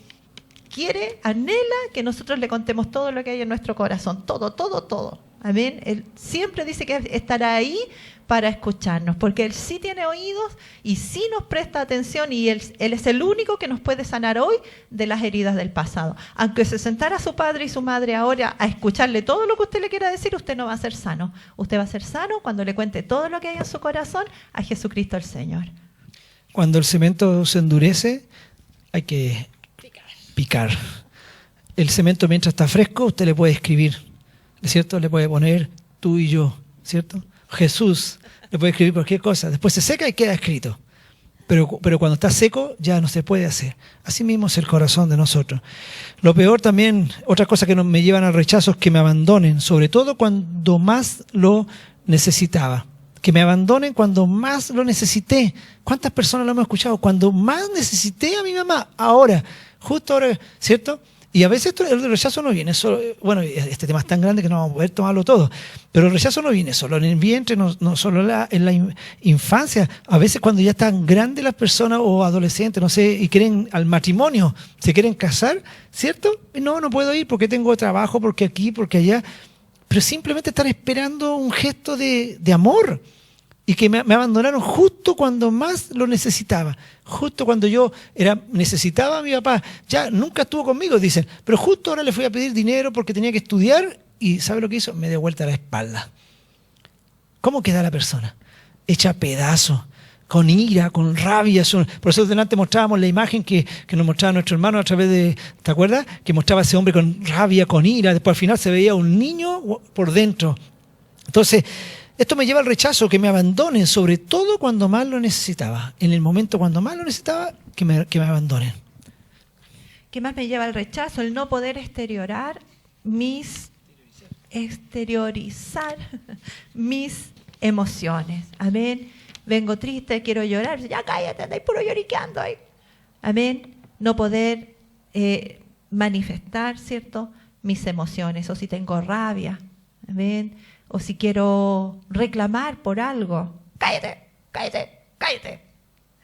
quiere, anhela que nosotros le contemos todo lo que hay en nuestro corazón. Todo. Amén. Él siempre dice que estará ahí para escucharnos, porque Él sí tiene oídos y sí nos presta atención y Él es el único que nos puede sanar hoy de las heridas del pasado. Aunque se sentara su padre y su madre ahora a escucharle todo lo que usted le quiera decir, usted no va a ser sano. Usted va a ser sano cuando le cuente todo lo que hay en su corazón a Jesucristo el Señor. Cuando el cemento se endurece, hay que picar. El cemento mientras está fresco, usted le puede escribir, ¿cierto? Le puede poner tú y yo, ¿cierto? Jesús, le puede escribir cualquier cosa. Después se seca y queda escrito. Pero cuando está seco ya no se puede hacer. Así mismo es el corazón de nosotros. Lo peor también, otra cosa que me llevan al rechazo es que me abandonen, sobre todo cuando más lo necesitaba. Que me abandonen cuando más lo necesité. ¿Cuántas personas lo hemos escuchado? Cuando más necesité a mi mamá, ahora, justo ahora, ¿cierto? Y a veces el rechazo no viene solo, bueno, este tema es tan grande que no vamos a poder tomarlo todo, pero el rechazo no viene solo en el vientre, no solo en la infancia. A veces cuando ya están grandes las personas o adolescentes, no sé, y quieren al matrimonio, se quieren casar, ¿cierto? No puedo ir porque tengo trabajo, porque aquí, porque allá, pero simplemente están esperando un gesto de amor. Y que me abandonaron justo cuando más lo necesitaba. Justo cuando yo necesitaba a mi papá. Ya nunca estuvo conmigo, dicen. Pero justo ahora le fui a pedir dinero porque tenía que estudiar. Y ¿sabe lo que hizo? Me dio vuelta la espalda. ¿Cómo queda la persona? Hecha pedazo. Con ira, con rabia. Por eso delante mostrábamos la imagen que nos mostraba nuestro hermano a través de... ¿Te acuerdas? Que mostraba a ese hombre con rabia, con ira. Después al final se veía un niño por dentro. Entonces... esto me lleva al rechazo, que me abandonen, sobre todo cuando más lo necesitaba. En el momento cuando más lo necesitaba, que me abandonen. ¿Qué más me lleva al rechazo? El no poder exteriorizar mis emociones. Amén. Vengo triste, quiero llorar. Ya cállate, andáis puro lloriqueando ahí. Amén. No poder manifestar, ¿cierto?, mis emociones, o si tengo rabia, amén, o si quiero reclamar por algo, cállate, cállate, cállate,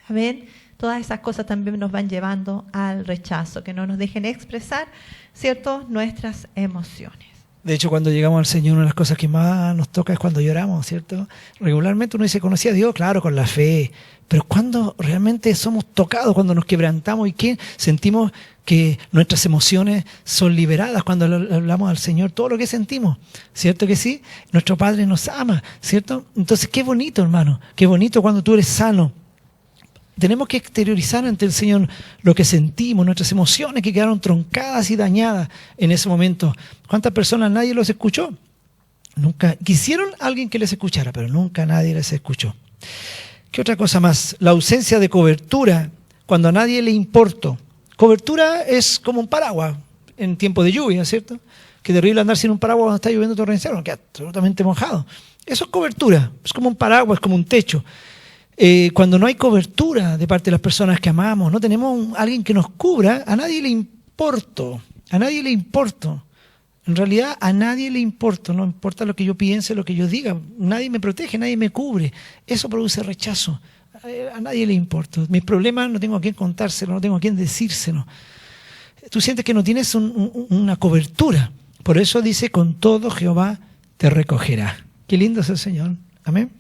amén. Todas esas cosas también nos van llevando al rechazo, que no nos dejen expresar, ¿cierto?, nuestras emociones. De hecho, cuando llegamos al Señor, una de las cosas que más nos toca es cuando lloramos, ¿cierto? Regularmente uno dice, conocía a Dios, claro, con la fe, pero cuando realmente somos tocados, cuando nos quebrantamos y que sentimos que nuestras emociones son liberadas cuando le hablamos al Señor, todo lo que sentimos, ¿cierto que sí? Nuestro Padre nos ama, ¿cierto? Entonces, qué bonito, hermano, qué bonito cuando tú eres sano. Tenemos que exteriorizar ante el Señor lo que sentimos, nuestras emociones que quedaron truncadas y dañadas en ese momento. ¿Cuántas personas nadie los escuchó? Nunca quisieron a alguien que les escuchara, pero nunca nadie les escuchó. ¿Qué otra cosa más? La ausencia de cobertura cuando a nadie le importó. Cobertura es como un paraguas en tiempo de lluvia, ¿cierto? Qué terrible andar sin un paraguas cuando está lloviendo torrencial, uno queda absolutamente mojado. Eso es cobertura, es como un paraguas, como un techo. Cuando no hay cobertura de parte de las personas que amamos, no tenemos alguien que nos cubra, a nadie le importo, a nadie le importo. En realidad a nadie le importo, no importa lo que yo piense, lo que yo diga, nadie me protege, nadie me cubre. Eso produce rechazo, a nadie le importo. Mis problemas no tengo a quién contárselo, no tengo a quién decírselo. Tú sientes que no tienes una cobertura, por eso dice, con todo Jehová te recogerá. Qué lindo es el Señor, amén.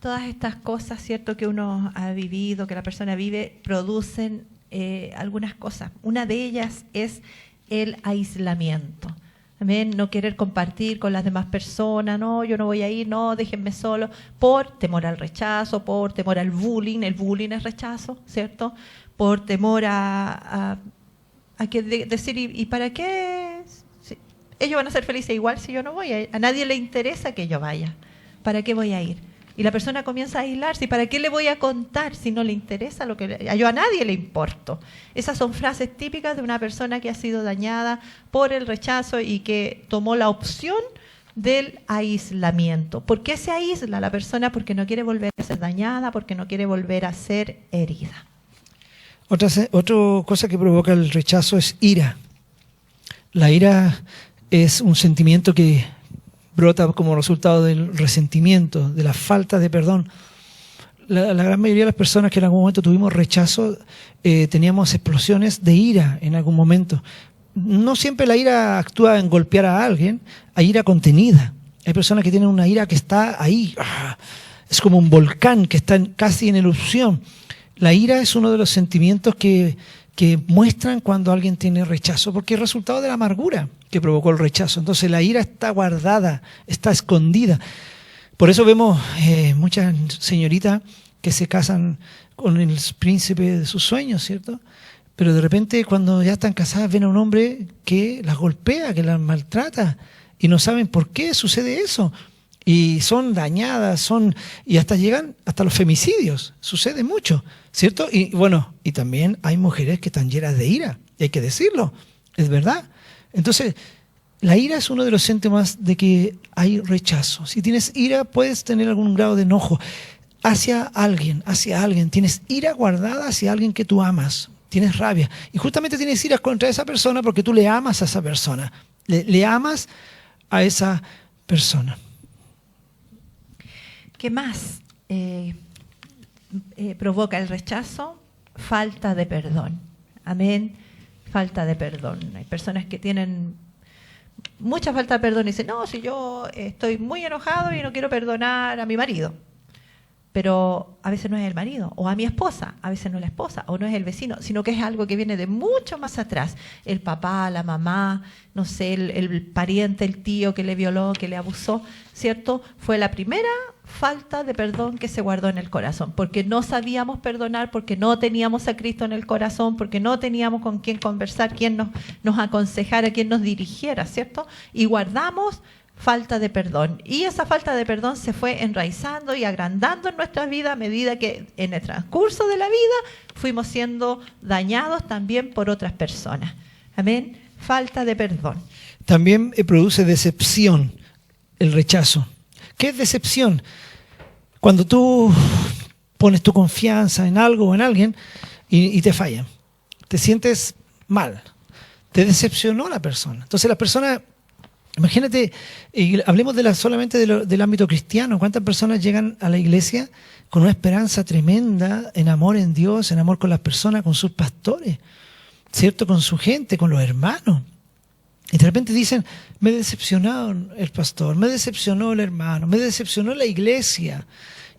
Todas estas cosas, ¿cierto?, que uno ha vivido, que la persona vive, producen algunas cosas. Una de ellas es el aislamiento. Amén. No querer compartir con las demás personas, no, yo no voy a ir, no, déjenme solo, por temor al rechazo, por temor al bullying. El bullying es rechazo, ¿cierto? Por temor a decir, ¿y para qué? Sí, ellos van a ser felices igual si yo no voy. A nadie le interesa que yo vaya. ¿Para qué voy a ir? Y la persona comienza a aislarse. ¿Y para qué le voy a contar si no le interesa lo que yo a nadie le importo? Esas son frases típicas de una persona que ha sido dañada por el rechazo y que tomó la opción del aislamiento. ¿Por qué se aísla la persona? Porque no quiere volver a ser dañada, porque no quiere volver a ser herida. Otra cosa que provoca el rechazo es ira. La ira es un sentimiento que brota como resultado del resentimiento, de la falta de perdón. La gran mayoría de las personas que en algún momento tuvimos rechazo, teníamos explosiones de ira en algún momento. No siempre la ira actúa en golpear a alguien, hay ira contenida. Hay personas que tienen una ira que está ahí, es como un volcán que está casi en erupción. La ira es uno de los sentimientos que muestran cuando alguien tiene rechazo, porque es resultado de la amargura que provocó el rechazo. Entonces la ira está guardada, está escondida. Por eso vemos muchas señoritas que se casan con el príncipe de sus sueños, ¿cierto? Pero de repente cuando ya están casadas ven a un hombre que las golpea, que las maltrata y no saben por qué sucede eso. Y son dañadas, y hasta llegan hasta los femicidios, sucede mucho, ¿cierto? Y bueno, y también hay mujeres que están llenas de ira, y hay que decirlo, es verdad. Entonces, la ira es uno de los síntomas de que hay rechazo. Si tienes ira, puedes tener algún grado de enojo hacia alguien, tienes ira guardada hacia alguien que tú amas, tienes rabia. Y justamente tienes ira contra esa persona porque tú le amas a esa persona, le amas a esa persona. ¿Qué más provoca el rechazo? Falta de perdón. Amén. Falta de perdón. Hay personas que tienen mucha falta de perdón y dicen, no, si yo estoy muy enojado y no quiero perdonar a mi marido. Pero a veces no es el marido, o a mi esposa, a veces no es la esposa, o no es el vecino, sino que es algo que viene de mucho más atrás. El papá, la mamá, no sé, el pariente, el tío que le violó, que le abusó, ¿cierto? Fue la primera falta de perdón que se guardó en el corazón, porque no sabíamos perdonar, porque no teníamos a Cristo en el corazón, porque no teníamos con quién conversar, quién nos aconsejara, quién nos dirigiera, ¿cierto? Y guardamos falta de perdón. Y esa falta de perdón se fue enraizando y agrandando en nuestra vida a medida que en el transcurso de la vida fuimos siendo dañados también por otras personas. Amén. Falta de perdón. También produce decepción, el rechazo. ¿Qué es decepción? Cuando tú pones tu confianza en algo o en alguien y te fallan. te sientes mal, te decepcionó la persona. Entonces la persona, imagínate, hablemos solamente del ámbito cristiano. ¿Cuántas personas llegan a la iglesia con una esperanza tremenda, en amor en Dios, en amor con las personas, con sus pastores, ¿cierto? Con su gente, con los hermanos? Y de repente dicen, me decepcionó el pastor, me decepcionó el hermano, me decepcionó la iglesia.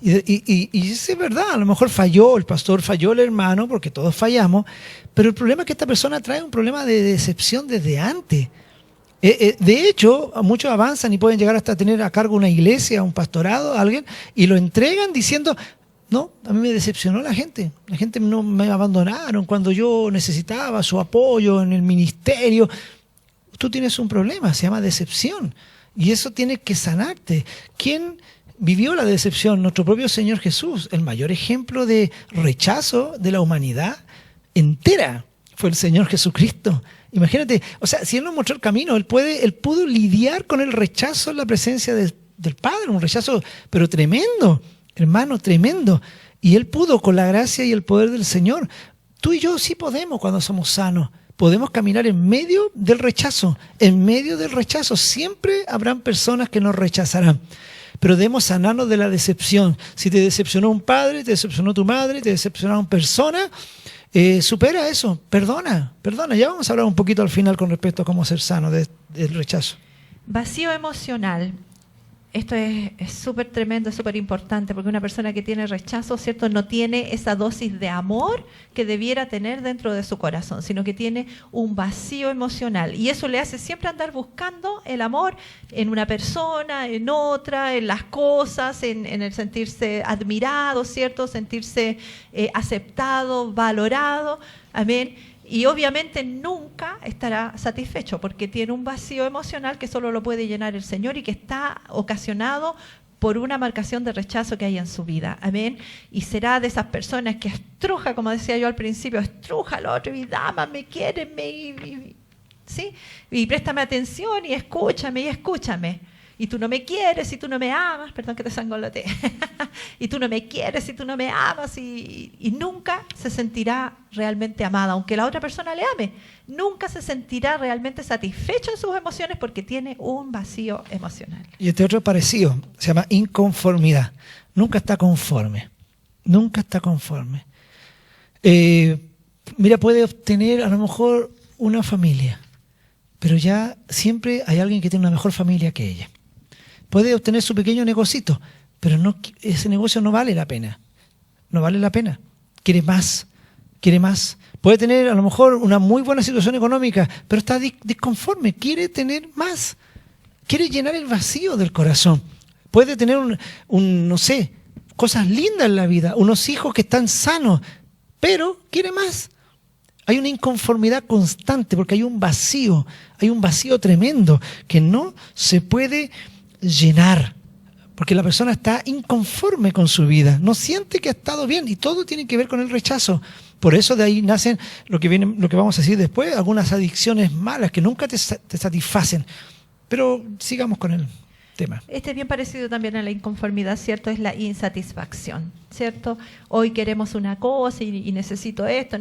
Y es verdad, a lo mejor falló el pastor, falló el hermano, porque todos fallamos, pero el problema es que esta persona trae un problema de decepción desde antes. De hecho, muchos avanzan y pueden llegar hasta tener a cargo una iglesia, un pastorado, alguien, y lo entregan diciendo, no, a mí me decepcionó la gente no me abandonaron cuando yo necesitaba su apoyo en el ministerio. Tú tienes un problema, se llama decepción, y eso tiene que sanarte. ¿Quién vivió la decepción? Nuestro propio Señor Jesús, el mayor ejemplo de rechazo de la humanidad entera fue el Señor Jesucristo. Imagínate, o sea, si Él nos mostró el camino, Él pudo lidiar con el rechazo en la presencia del Padre, un rechazo pero tremendo, hermano, tremendo. Y Él pudo con la gracia y el poder del Señor. Tú y yo sí podemos cuando somos sanos. Podemos caminar en medio del rechazo. En medio del rechazo siempre habrán personas que nos rechazarán. Pero debemos sanarnos de la decepción. Si te decepcionó un padre, te decepcionó tu madre, te decepcionaron personas, supera eso, perdona. Ya vamos a hablar un poquito al final con respecto a cómo ser sano del rechazo. Vacío emocional. Esto es súper tremendo, es súper importante, porque una persona que tiene rechazo, ¿cierto?, no tiene esa dosis de amor que debiera tener dentro de su corazón, sino que tiene un vacío emocional. Y eso le hace siempre andar buscando el amor en una persona, en otra, en las cosas, en el sentirse admirado, ¿cierto?, sentirse aceptado, valorado. Amén. Y obviamente nunca estará satisfecho porque tiene un vacío emocional que solo lo puede llenar el Señor y que está ocasionado por una marcación de rechazo que hay en su vida. Amén. Y será de esas personas que estruja, como decía yo al principio, estruja al otro y dámame, quiéreme, ¿sí? Y préstame atención y escúchame. Y tú no me quieres, y tú no me amas, perdón que te sangoloteé, y tú no me quieres, y tú no me amas, y nunca se sentirá realmente amada, aunque la otra persona le ame, nunca se sentirá realmente satisfecho en sus emociones porque tiene un vacío emocional. Y este otro parecido, se llama inconformidad, nunca está conforme. Mira, puede obtener a lo mejor una familia, pero ya siempre hay alguien que tiene una mejor familia que ella. Puede obtener su pequeño negocito, pero ese negocio no vale la pena. Quiere más. Puede tener a lo mejor una muy buena situación económica, pero está disconforme, quiere tener más. Quiere llenar el vacío del corazón. Puede tener no sé, cosas lindas en la vida, unos hijos que están sanos, pero quiere más. Hay una inconformidad constante porque hay un vacío tremendo que no se puede llenar, porque la persona está inconforme con su vida, no siente que ha estado bien y todo tiene que ver con el rechazo. Por eso de ahí nacen lo que vamos a decir después, algunas adicciones malas que nunca te satisfacen. Pero sigamos con el tema. Este es bien parecido también a la inconformidad, ¿cierto? Es la insatisfacción, ¿cierto? Hoy queremos una cosa y necesito esto,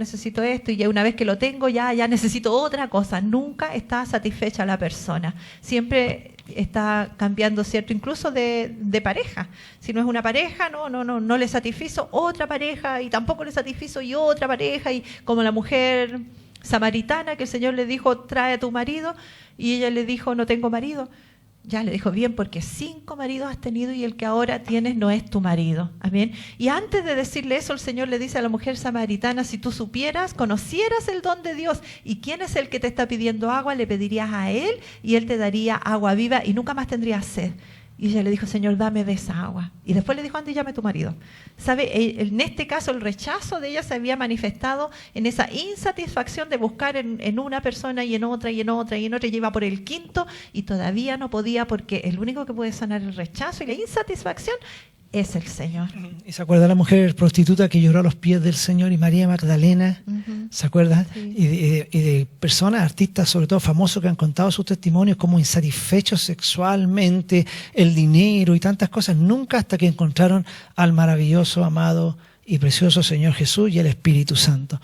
y ya una vez que lo tengo ya necesito otra cosa. Nunca está satisfecha la persona. Siempre está cambiando, ¿cierto? Incluso de pareja. Si no es una pareja, no le satisfizo otra pareja y tampoco le satisfizo y otra pareja. Y como la mujer samaritana que el Señor le dijo, trae a tu marido, y ella le dijo, no tengo marido. Ya le dijo, bien, porque 5 maridos has tenido y el que ahora tienes no es tu marido. Amén. Y antes de decirle eso, el Señor le dice a la mujer samaritana, si tú supieras, conocieras el don de Dios y quién es el que te está pidiendo agua, le pedirías a Él y Él te daría agua viva y nunca más tendrías sed. Y ella le dijo, Señor, dame de esa agua. Y después le dijo, anda y llame a tu marido. ¿Sabe? En este caso, el rechazo de ella se había manifestado en esa insatisfacción de buscar en una persona y en otra, y iba por el 5º y todavía no podía porque el único que puede sanar el rechazo y la insatisfacción es el Señor. ¿Y se acuerda la mujer prostituta que lloró a los pies del Señor y María Magdalena? ¿Se acuerda? Sí. Y de personas, artistas sobre todo famosos que han contado sus testimonios como insatisfechos sexualmente, el dinero y tantas cosas, nunca hasta que encontraron al maravilloso, amado y precioso Señor Jesús y el Espíritu Santo.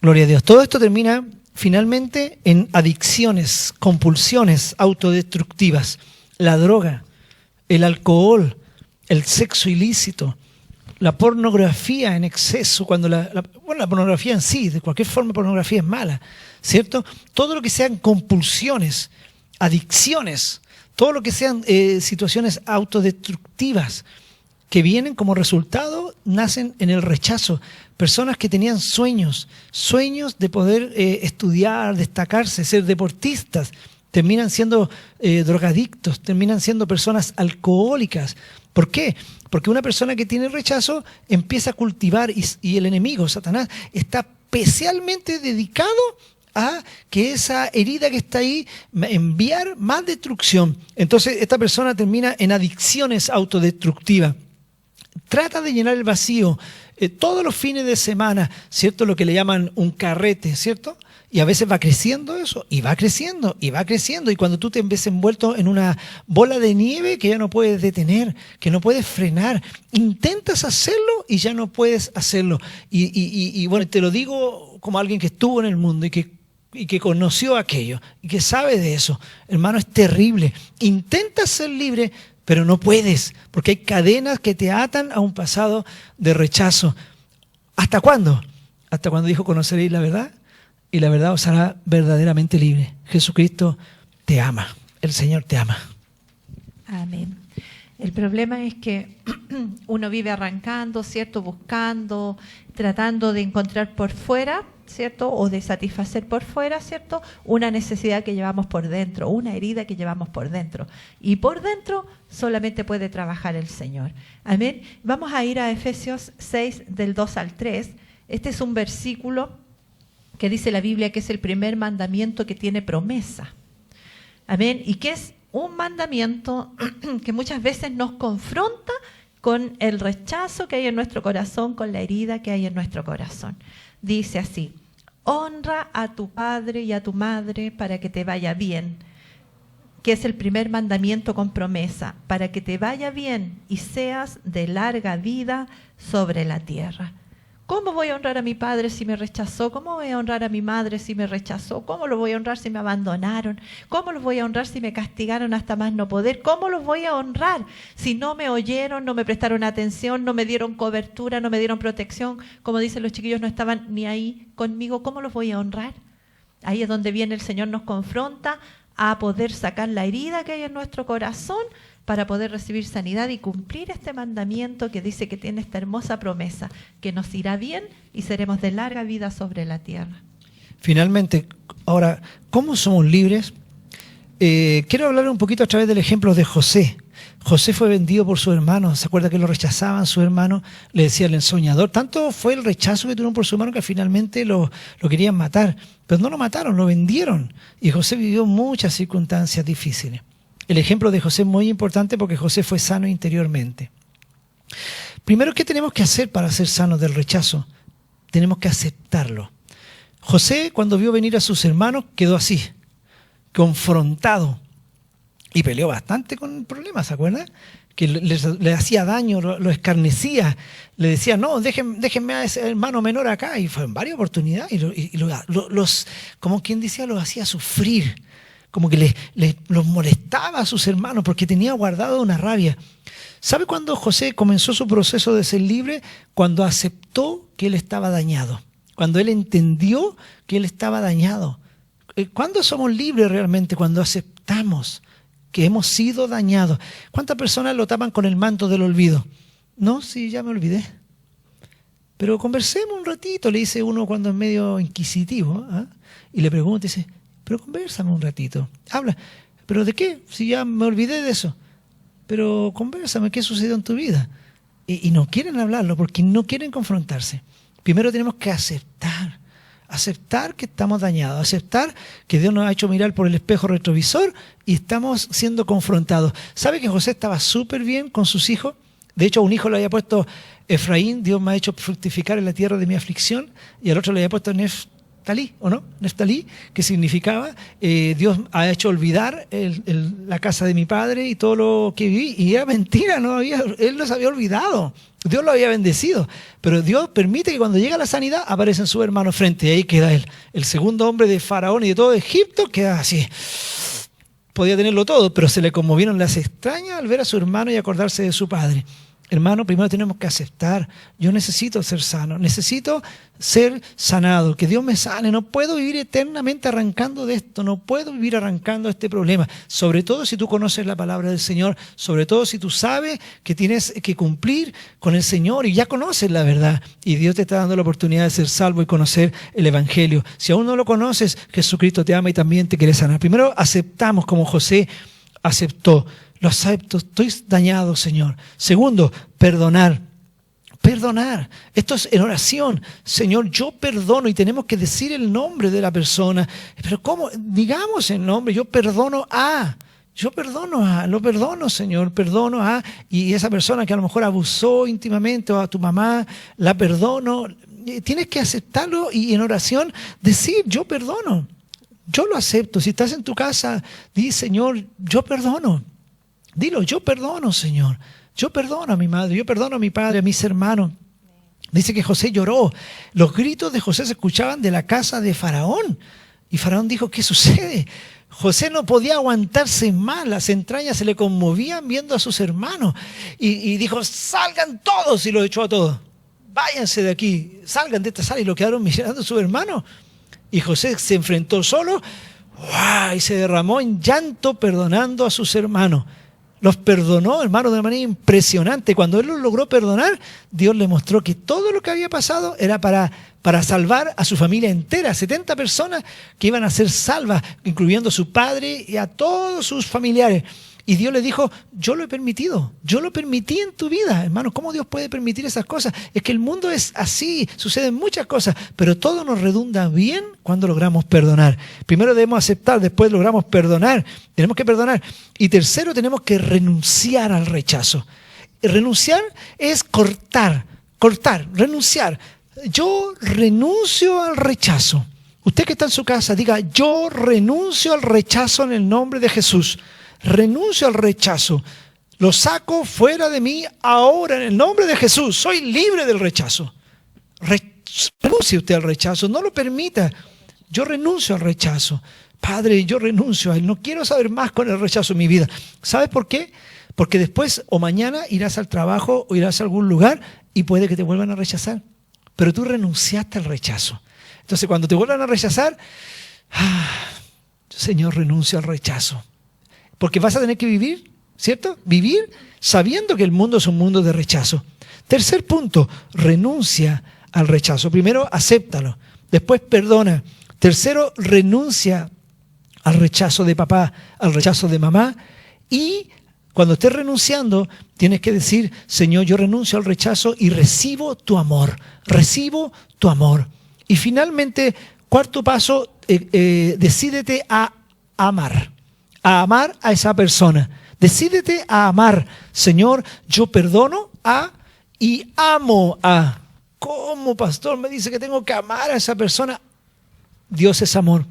Gloria a Dios. Todo esto termina finalmente en adicciones, compulsiones autodestructivas. La droga, el alcohol, el sexo ilícito, la pornografía en exceso, cuando la pornografía en sí, de cualquier forma pornografía es mala, ¿cierto? Todo lo que sean compulsiones, adicciones, todo lo que sean situaciones autodestructivas que vienen como resultado, nacen en el rechazo. Personas que tenían sueños de poder estudiar, destacarse, ser deportistas, terminan siendo drogadictos, terminan siendo personas alcohólicas. ¿Por qué? Porque una persona que tiene rechazo empieza a cultivar y el enemigo, Satanás, está especialmente dedicado a que esa herida que está ahí enviar más destrucción. Entonces esta persona termina en adicciones autodestructivas. Trata de llenar el vacío todos los fines de semana, ¿cierto? Lo que le llaman un carrete, ¿cierto? Y a veces va creciendo eso, y va creciendo, y va creciendo. Y cuando tú te ves envuelto en una bola de nieve que ya no puedes detener, que no puedes frenar, intentas hacerlo y ya no puedes hacerlo. Y bueno, te lo digo como alguien que estuvo en el mundo y que conoció aquello, y que sabe de eso. Hermano, es terrible. Intentas ser libre, pero no puedes, porque hay cadenas que te atan a un pasado de rechazo. ¿Hasta cuándo? Hasta cuando dijo: conoceréis la verdad, y la verdad os hará verdaderamente libre. Jesucristo te ama, el Señor te ama. Amén. El problema es que uno vive arrancando, ¿cierto? Buscando, tratando de encontrar por fuera, ¿cierto? O de satisfacer por fuera, ¿cierto? Una necesidad que llevamos por dentro, una herida que llevamos por dentro. Y por dentro solamente puede trabajar el Señor. Amén. Vamos a ir a Efesios 6, del 2 al 3. Este es un versículo que dice la Biblia que es el primer mandamiento que tiene promesa. Amén. Y que es un mandamiento que muchas veces nos confronta con el rechazo que hay en nuestro corazón, con la herida que hay en nuestro corazón. Dice así: honra a tu padre y a tu madre para que te vaya bien, que es el primer mandamiento con promesa, para que te vaya bien y seas de larga vida sobre la tierra. ¿Cómo voy a honrar a mi padre si me rechazó? ¿Cómo voy a honrar a mi madre si me rechazó? ¿Cómo lo voy a honrar si me abandonaron? ¿Cómo los voy a honrar si me castigaron hasta más no poder? ¿Cómo los voy a honrar si no me oyeron, no me prestaron atención, no me dieron cobertura, no me dieron protección? Como dicen los chiquillos, no estaban ni ahí conmigo. ¿Cómo los voy a honrar? Ahí es donde viene el Señor, nos confronta a poder sacar la herida que hay en nuestro corazón para poder recibir sanidad y cumplir este mandamiento que dice que tiene esta hermosa promesa, que nos irá bien y seremos de larga vida sobre la tierra. Finalmente, ahora, ¿cómo somos libres? Quiero hablar un poquito a través del ejemplo de José. José fue vendido por su hermano. ¿Se acuerda que lo rechazaban? Su hermano le decía el ensoñador. Tanto fue el rechazo que tuvieron por su hermano que finalmente lo querían matar. Pero no lo mataron, lo vendieron. Y José vivió muchas circunstancias difíciles. El ejemplo de José es muy importante porque José fue sano interiormente. Primero, ¿qué tenemos que hacer para ser sanos del rechazo? Tenemos que aceptarlo. José, cuando vio venir a sus hermanos, quedó así, confrontado. Y peleó bastante con el problema, ¿se acuerdan? Que le hacía daño, lo escarnecía. Le decía: no, déjenme a ese hermano menor acá. Y fue en varias oportunidades. Y los, como quien decía, los hacía sufrir. Como que los molestaba a sus hermanos porque tenía guardado una rabia. ¿Sabe cuándo José comenzó su proceso de ser libre? Cuando aceptó que él estaba dañado. Cuando él entendió que él estaba dañado. ¿Cuándo somos libres realmente? Cuando aceptamos que hemos sido dañados. ¿Cuántas personas lo tapan con el manto del olvido? No, sí, ya me olvidé. Pero conversemos un ratito, le dice uno cuando es medio inquisitivo, ¿eh? Y le pregunta y dice: pero convérsame un ratito. Habla. ¿Pero de qué? Si ya me olvidé de eso. Pero convérsame, ¿qué sucedió en tu vida? Y no quieren hablarlo porque no quieren confrontarse. Primero tenemos que aceptar que estamos dañados, aceptar que Dios nos ha hecho mirar por el espejo retrovisor y estamos siendo confrontados. ¿Sabe que José estaba súper bien con sus hijos? De hecho, a un hijo le había puesto Efraín: Dios me ha hecho fructificar en la tierra de mi aflicción, y al otro le había puesto Neftalí, ¿o no? Neftalí, que significaba Dios ha hecho olvidar la casa de mi padre y todo lo que viví. Y era mentira, él no se había olvidado. Dios lo había bendecido. Pero Dios permite que cuando llega la sanidad aparecen sus hermanos frente. Y ahí queda él. El segundo hombre de Faraón y de todo Egipto queda así. Podía tenerlo todo, pero se le conmovieron las extrañas al ver a su hermano y acordarse de su padre. Hermano, primero tenemos que aceptar, yo necesito ser sano, necesito ser sanado, que Dios me sane, no puedo vivir eternamente arrancando de esto, no puedo vivir arrancando de este problema, sobre todo si tú conoces la palabra del Señor, sobre todo si tú sabes que tienes que cumplir con el Señor y ya conoces la verdad y Dios te está dando la oportunidad de ser salvo y conocer el Evangelio. Si aún no lo conoces, Jesucristo te ama y también te quiere sanar. Primero aceptamos como José aceptó. Lo acepto, estoy dañado, Señor. Segundo, perdonar. Perdonar. Esto es en oración. Señor, yo perdono y tenemos que decir el nombre de la persona. Pero ¿cómo? Digamos el nombre. Yo perdono a. Yo perdono a. Lo perdono, Señor. Perdono a. Y esa persona que a lo mejor abusó íntimamente o a tu mamá, la perdono. Tienes que aceptarlo y en oración decir, yo perdono. Yo lo acepto. Si estás en tu casa, di, Señor, yo perdono. Dilo, yo perdono, Señor. Yo perdono a mi madre, yo perdono a mi padre, a mis hermanos. Dice que José lloró. Los gritos de José se escuchaban de la casa de Faraón. Y Faraón dijo, ¿qué sucede? José no podía aguantarse más, las entrañas se le conmovían viendo a sus hermanos. Y dijo, salgan todos, y los echó a todos. Váyanse de aquí, salgan de esta sala. Y lo quedaron mirando a sus hermanos. Y José se enfrentó solo, ¡guau! Y se derramó en llanto perdonando a sus hermanos. Los perdonó, hermano, de una manera impresionante. Cuando él los logró perdonar, Dios le mostró que todo lo que había pasado era para salvar a su familia entera. 70 personas que iban a ser salvas, incluyendo a su padre y a todos sus familiares. Y Dios le dijo, yo lo he permitido, yo lo permití en tu vida. Hermano, ¿cómo Dios puede permitir esas cosas? Es que el mundo es así, suceden muchas cosas, pero todo nos redunda bien cuando logramos perdonar. Primero debemos aceptar, después logramos perdonar. Tenemos que perdonar. Y tercero, tenemos que renunciar al rechazo. Renunciar es cortar, renunciar. Yo renuncio al rechazo. Usted que está en su casa, diga, yo renuncio al rechazo en el nombre de Jesús. Renuncio al rechazo, lo saco fuera de mí ahora en el nombre de Jesús, soy libre del rechazo. Renuncie usted al rechazo, no lo permita. Yo renuncio al rechazo. Padre, yo renuncio a él, no quiero saber más con el rechazo en mi vida. ¿Sabes por qué? Porque después o mañana irás al trabajo o irás a algún lugar y puede que te vuelvan a rechazar. Pero tú renunciaste al rechazo. Entonces cuando te vuelvan a rechazar, Señor, renuncio al rechazo. Porque vas a tener que vivir, ¿cierto? Vivir sabiendo que el mundo es un mundo de rechazo. Tercer punto, renuncia al rechazo. Primero, acéptalo. Después, perdona. Tercero, renuncia al rechazo de papá, al rechazo de mamá. Y cuando estés renunciando, tienes que decir, Señor, yo renuncio al rechazo y recibo tu amor. Recibo tu amor. Y finalmente, cuarto paso, decídete a amar. A amar a esa persona. Decídete a amar. Señor, yo perdono a y amo a. ¿Cómo, pastor? Me dice que tengo que amar a esa persona. Dios es amor.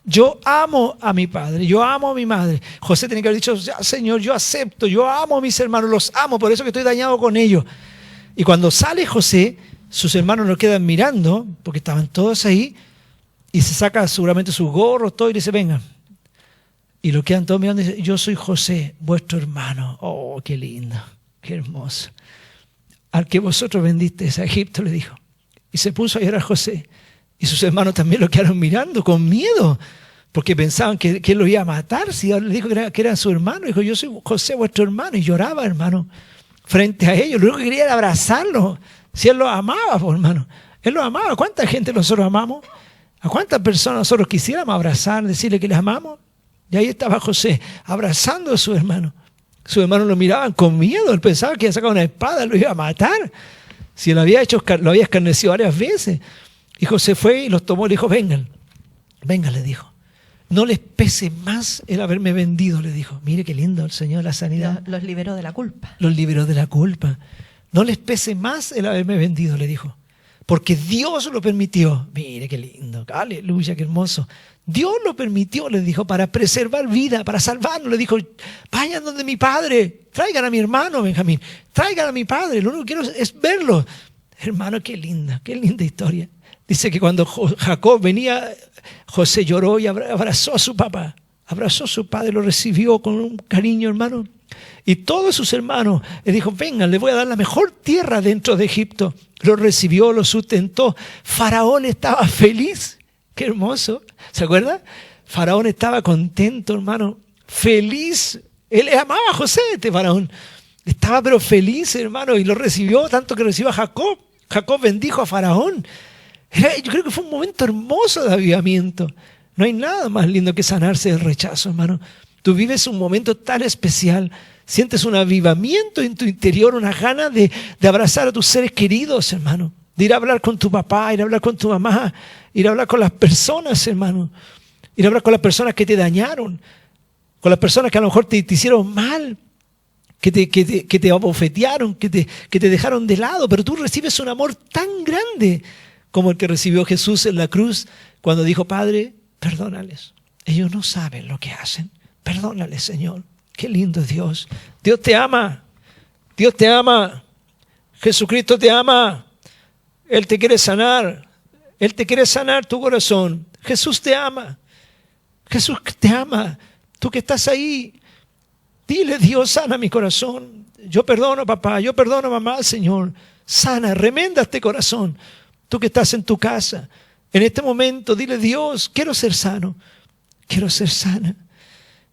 Yo amo a mi padre, yo amo a mi madre. José tenía que haber dicho, ya, Señor, yo acepto, yo amo a mis hermanos, los amo, por eso que estoy dañado con ellos. Y cuando sale José, sus hermanos lo quedan mirando, porque estaban todos ahí, y se saca seguramente sus gorros, todo, y dice, vengan. Y lo quedan todos mirando y dicen, yo soy José, vuestro hermano. Oh, qué lindo, qué hermoso. Al que vosotros vendisteis a Egipto, le dijo. Y se puso a llorar José. Y sus hermanos también lo quedaron mirando con miedo, porque pensaban que él lo iba a matar. Si él le dijo que era su hermano, dijo, yo soy José, vuestro hermano. Y lloraba, hermano, frente a ellos. Lo único que quería era abrazarlo. Si él los amaba, pues, hermano. Él los amaba. ¿Cuánta gente nosotros amamos? ¿A cuántas personas nosotros quisiéramos abrazar, decirle que les amamos? Y ahí estaba José, abrazando a su hermano. Sus hermanos lo miraban con miedo. Él pensaba que iba a sacar una espada, lo iba a matar. Si lo había escarnecido varias veces. Y José fue y los tomó y le dijo, vengan, le dijo. No les pese más el haberme vendido, le dijo. Mire qué lindo el Señor, la sanidad. Los liberó de la culpa. Los liberó de la culpa. No les pese más el haberme vendido, le dijo. porque Dios lo permitió. Mire qué lindo, aleluya, qué hermoso. Dios lo permitió, le dijo, para preservar vida, para salvarnos. Le dijo, vayan donde mi padre, traigan a mi hermano Benjamín, traigan a mi padre, lo único que quiero es verlo. Hermano, qué linda historia. Dice que cuando Jacob venía, José lloró y abrazó a su papá, abrazó a su padre, lo recibió con un cariño, hermano. Y todos sus hermanos le dijo, vengan, les voy a dar la mejor tierra dentro de Egipto. Lo recibió, lo sustentó. Faraón estaba feliz. Qué hermoso. ¿Se acuerda? Faraón estaba contento, hermano. Feliz. Él amaba a José, este faraón. Estaba pero feliz, hermano, y lo recibió, tanto que recibió a Jacob. Jacob bendijo a Faraón. Yo creo que fue un momento hermoso de avivamiento. No hay nada más lindo que sanarse del rechazo, hermano. Tú vives un momento tan especial. Sientes un avivamiento en tu interior, una gana de abrazar a tus seres queridos, hermano. De ir a hablar con tu papá, ir a hablar con tu mamá, ir a hablar con las personas, hermano. Ir a hablar con las personas que te dañaron, con las personas que a lo mejor te hicieron mal, que te abofetearon, que te dejaron de lado, pero tú recibes un amor tan grande como el que recibió Jesús en la cruz cuando dijo, Padre, perdónales. Ellos no saben lo que hacen. Perdónales, Señor. Qué lindo es Dios. Dios te ama. Dios te ama. Jesucristo te ama. Él te quiere sanar. Él te quiere sanar tu corazón. Jesús te ama. Jesús te ama. Tú que estás ahí, dile, Dios, sana mi corazón. Yo perdono, papá. Yo perdono, mamá, Señor. Sana, remenda este corazón. Tú que estás en tu casa, en este momento, dile, Dios, quiero ser sano. Quiero ser sana.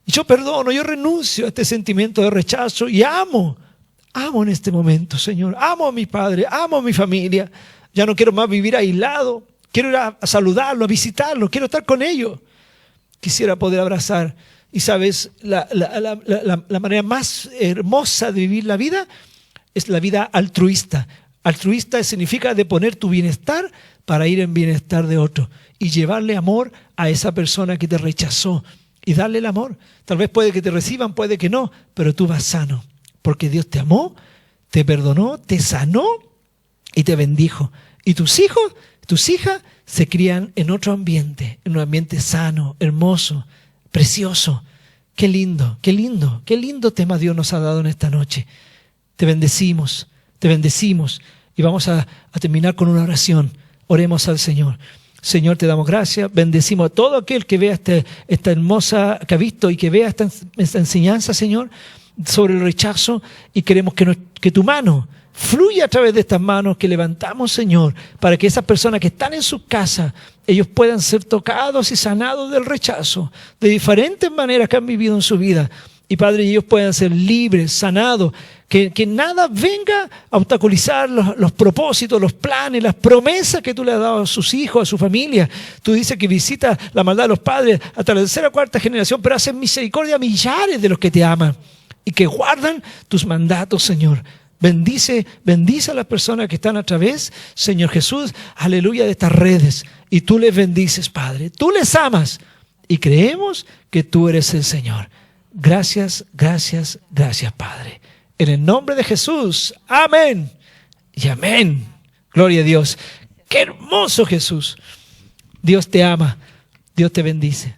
Y yo perdono, yo renuncio a este sentimiento de rechazo y amo en este momento, Señor. Amo a mi padre, amo a mi familia. Ya no quiero más vivir aislado. Quiero ir a saludarlo, a visitarlo. Quiero estar con ellos. Quisiera poder abrazar. Y sabes, la manera más hermosa de vivir la vida es la vida altruista. Altruista significa de poner tu bienestar para ir en bienestar de otro y llevarle amor a esa persona que te rechazó y darle el amor. Tal vez puede que te reciban, puede que no, pero tú vas sano porque Dios te amó, te perdonó, te sanó y te bendijo. Y tus hijos, tus hijas se crían en otro ambiente, en un ambiente sano, hermoso, precioso. Qué lindo, qué lindo, qué lindo tema Dios nos ha dado en esta noche. Te bendecimos y vamos a terminar con una oración. Oremos al Señor. Señor, te damos gracias, bendecimos a todo aquel que vea esta hermosa, que ha visto y que vea esta enseñanza, Señor, sobre el rechazo, y queremos que tu mano fluya a través de estas manos que levantamos, Señor, para que esas personas que están en sus casas, ellos puedan ser tocados y sanados del rechazo, de diferentes maneras que han vivido en su vida. Y Padre, ellos puedan ser libres, sanados, que nada venga a obstaculizar los propósitos, los planes, las promesas que tú le has dado a sus hijos, a su familia. Tú dices que visitas la maldad de los padres hasta la tercera o cuarta generación, pero haces misericordia a millares de los que te aman y que guardan tus mandatos, Señor. Bendice a las personas que están a través, Señor Jesús, aleluya, de estas redes. Y tú les bendices, Padre. Tú les amas y creemos que tú eres el Señor. Gracias, gracias, gracias, Padre. En el nombre de Jesús. Amén y amén. Gloria a Dios. Qué hermoso Jesús. Dios te ama. Dios te bendice.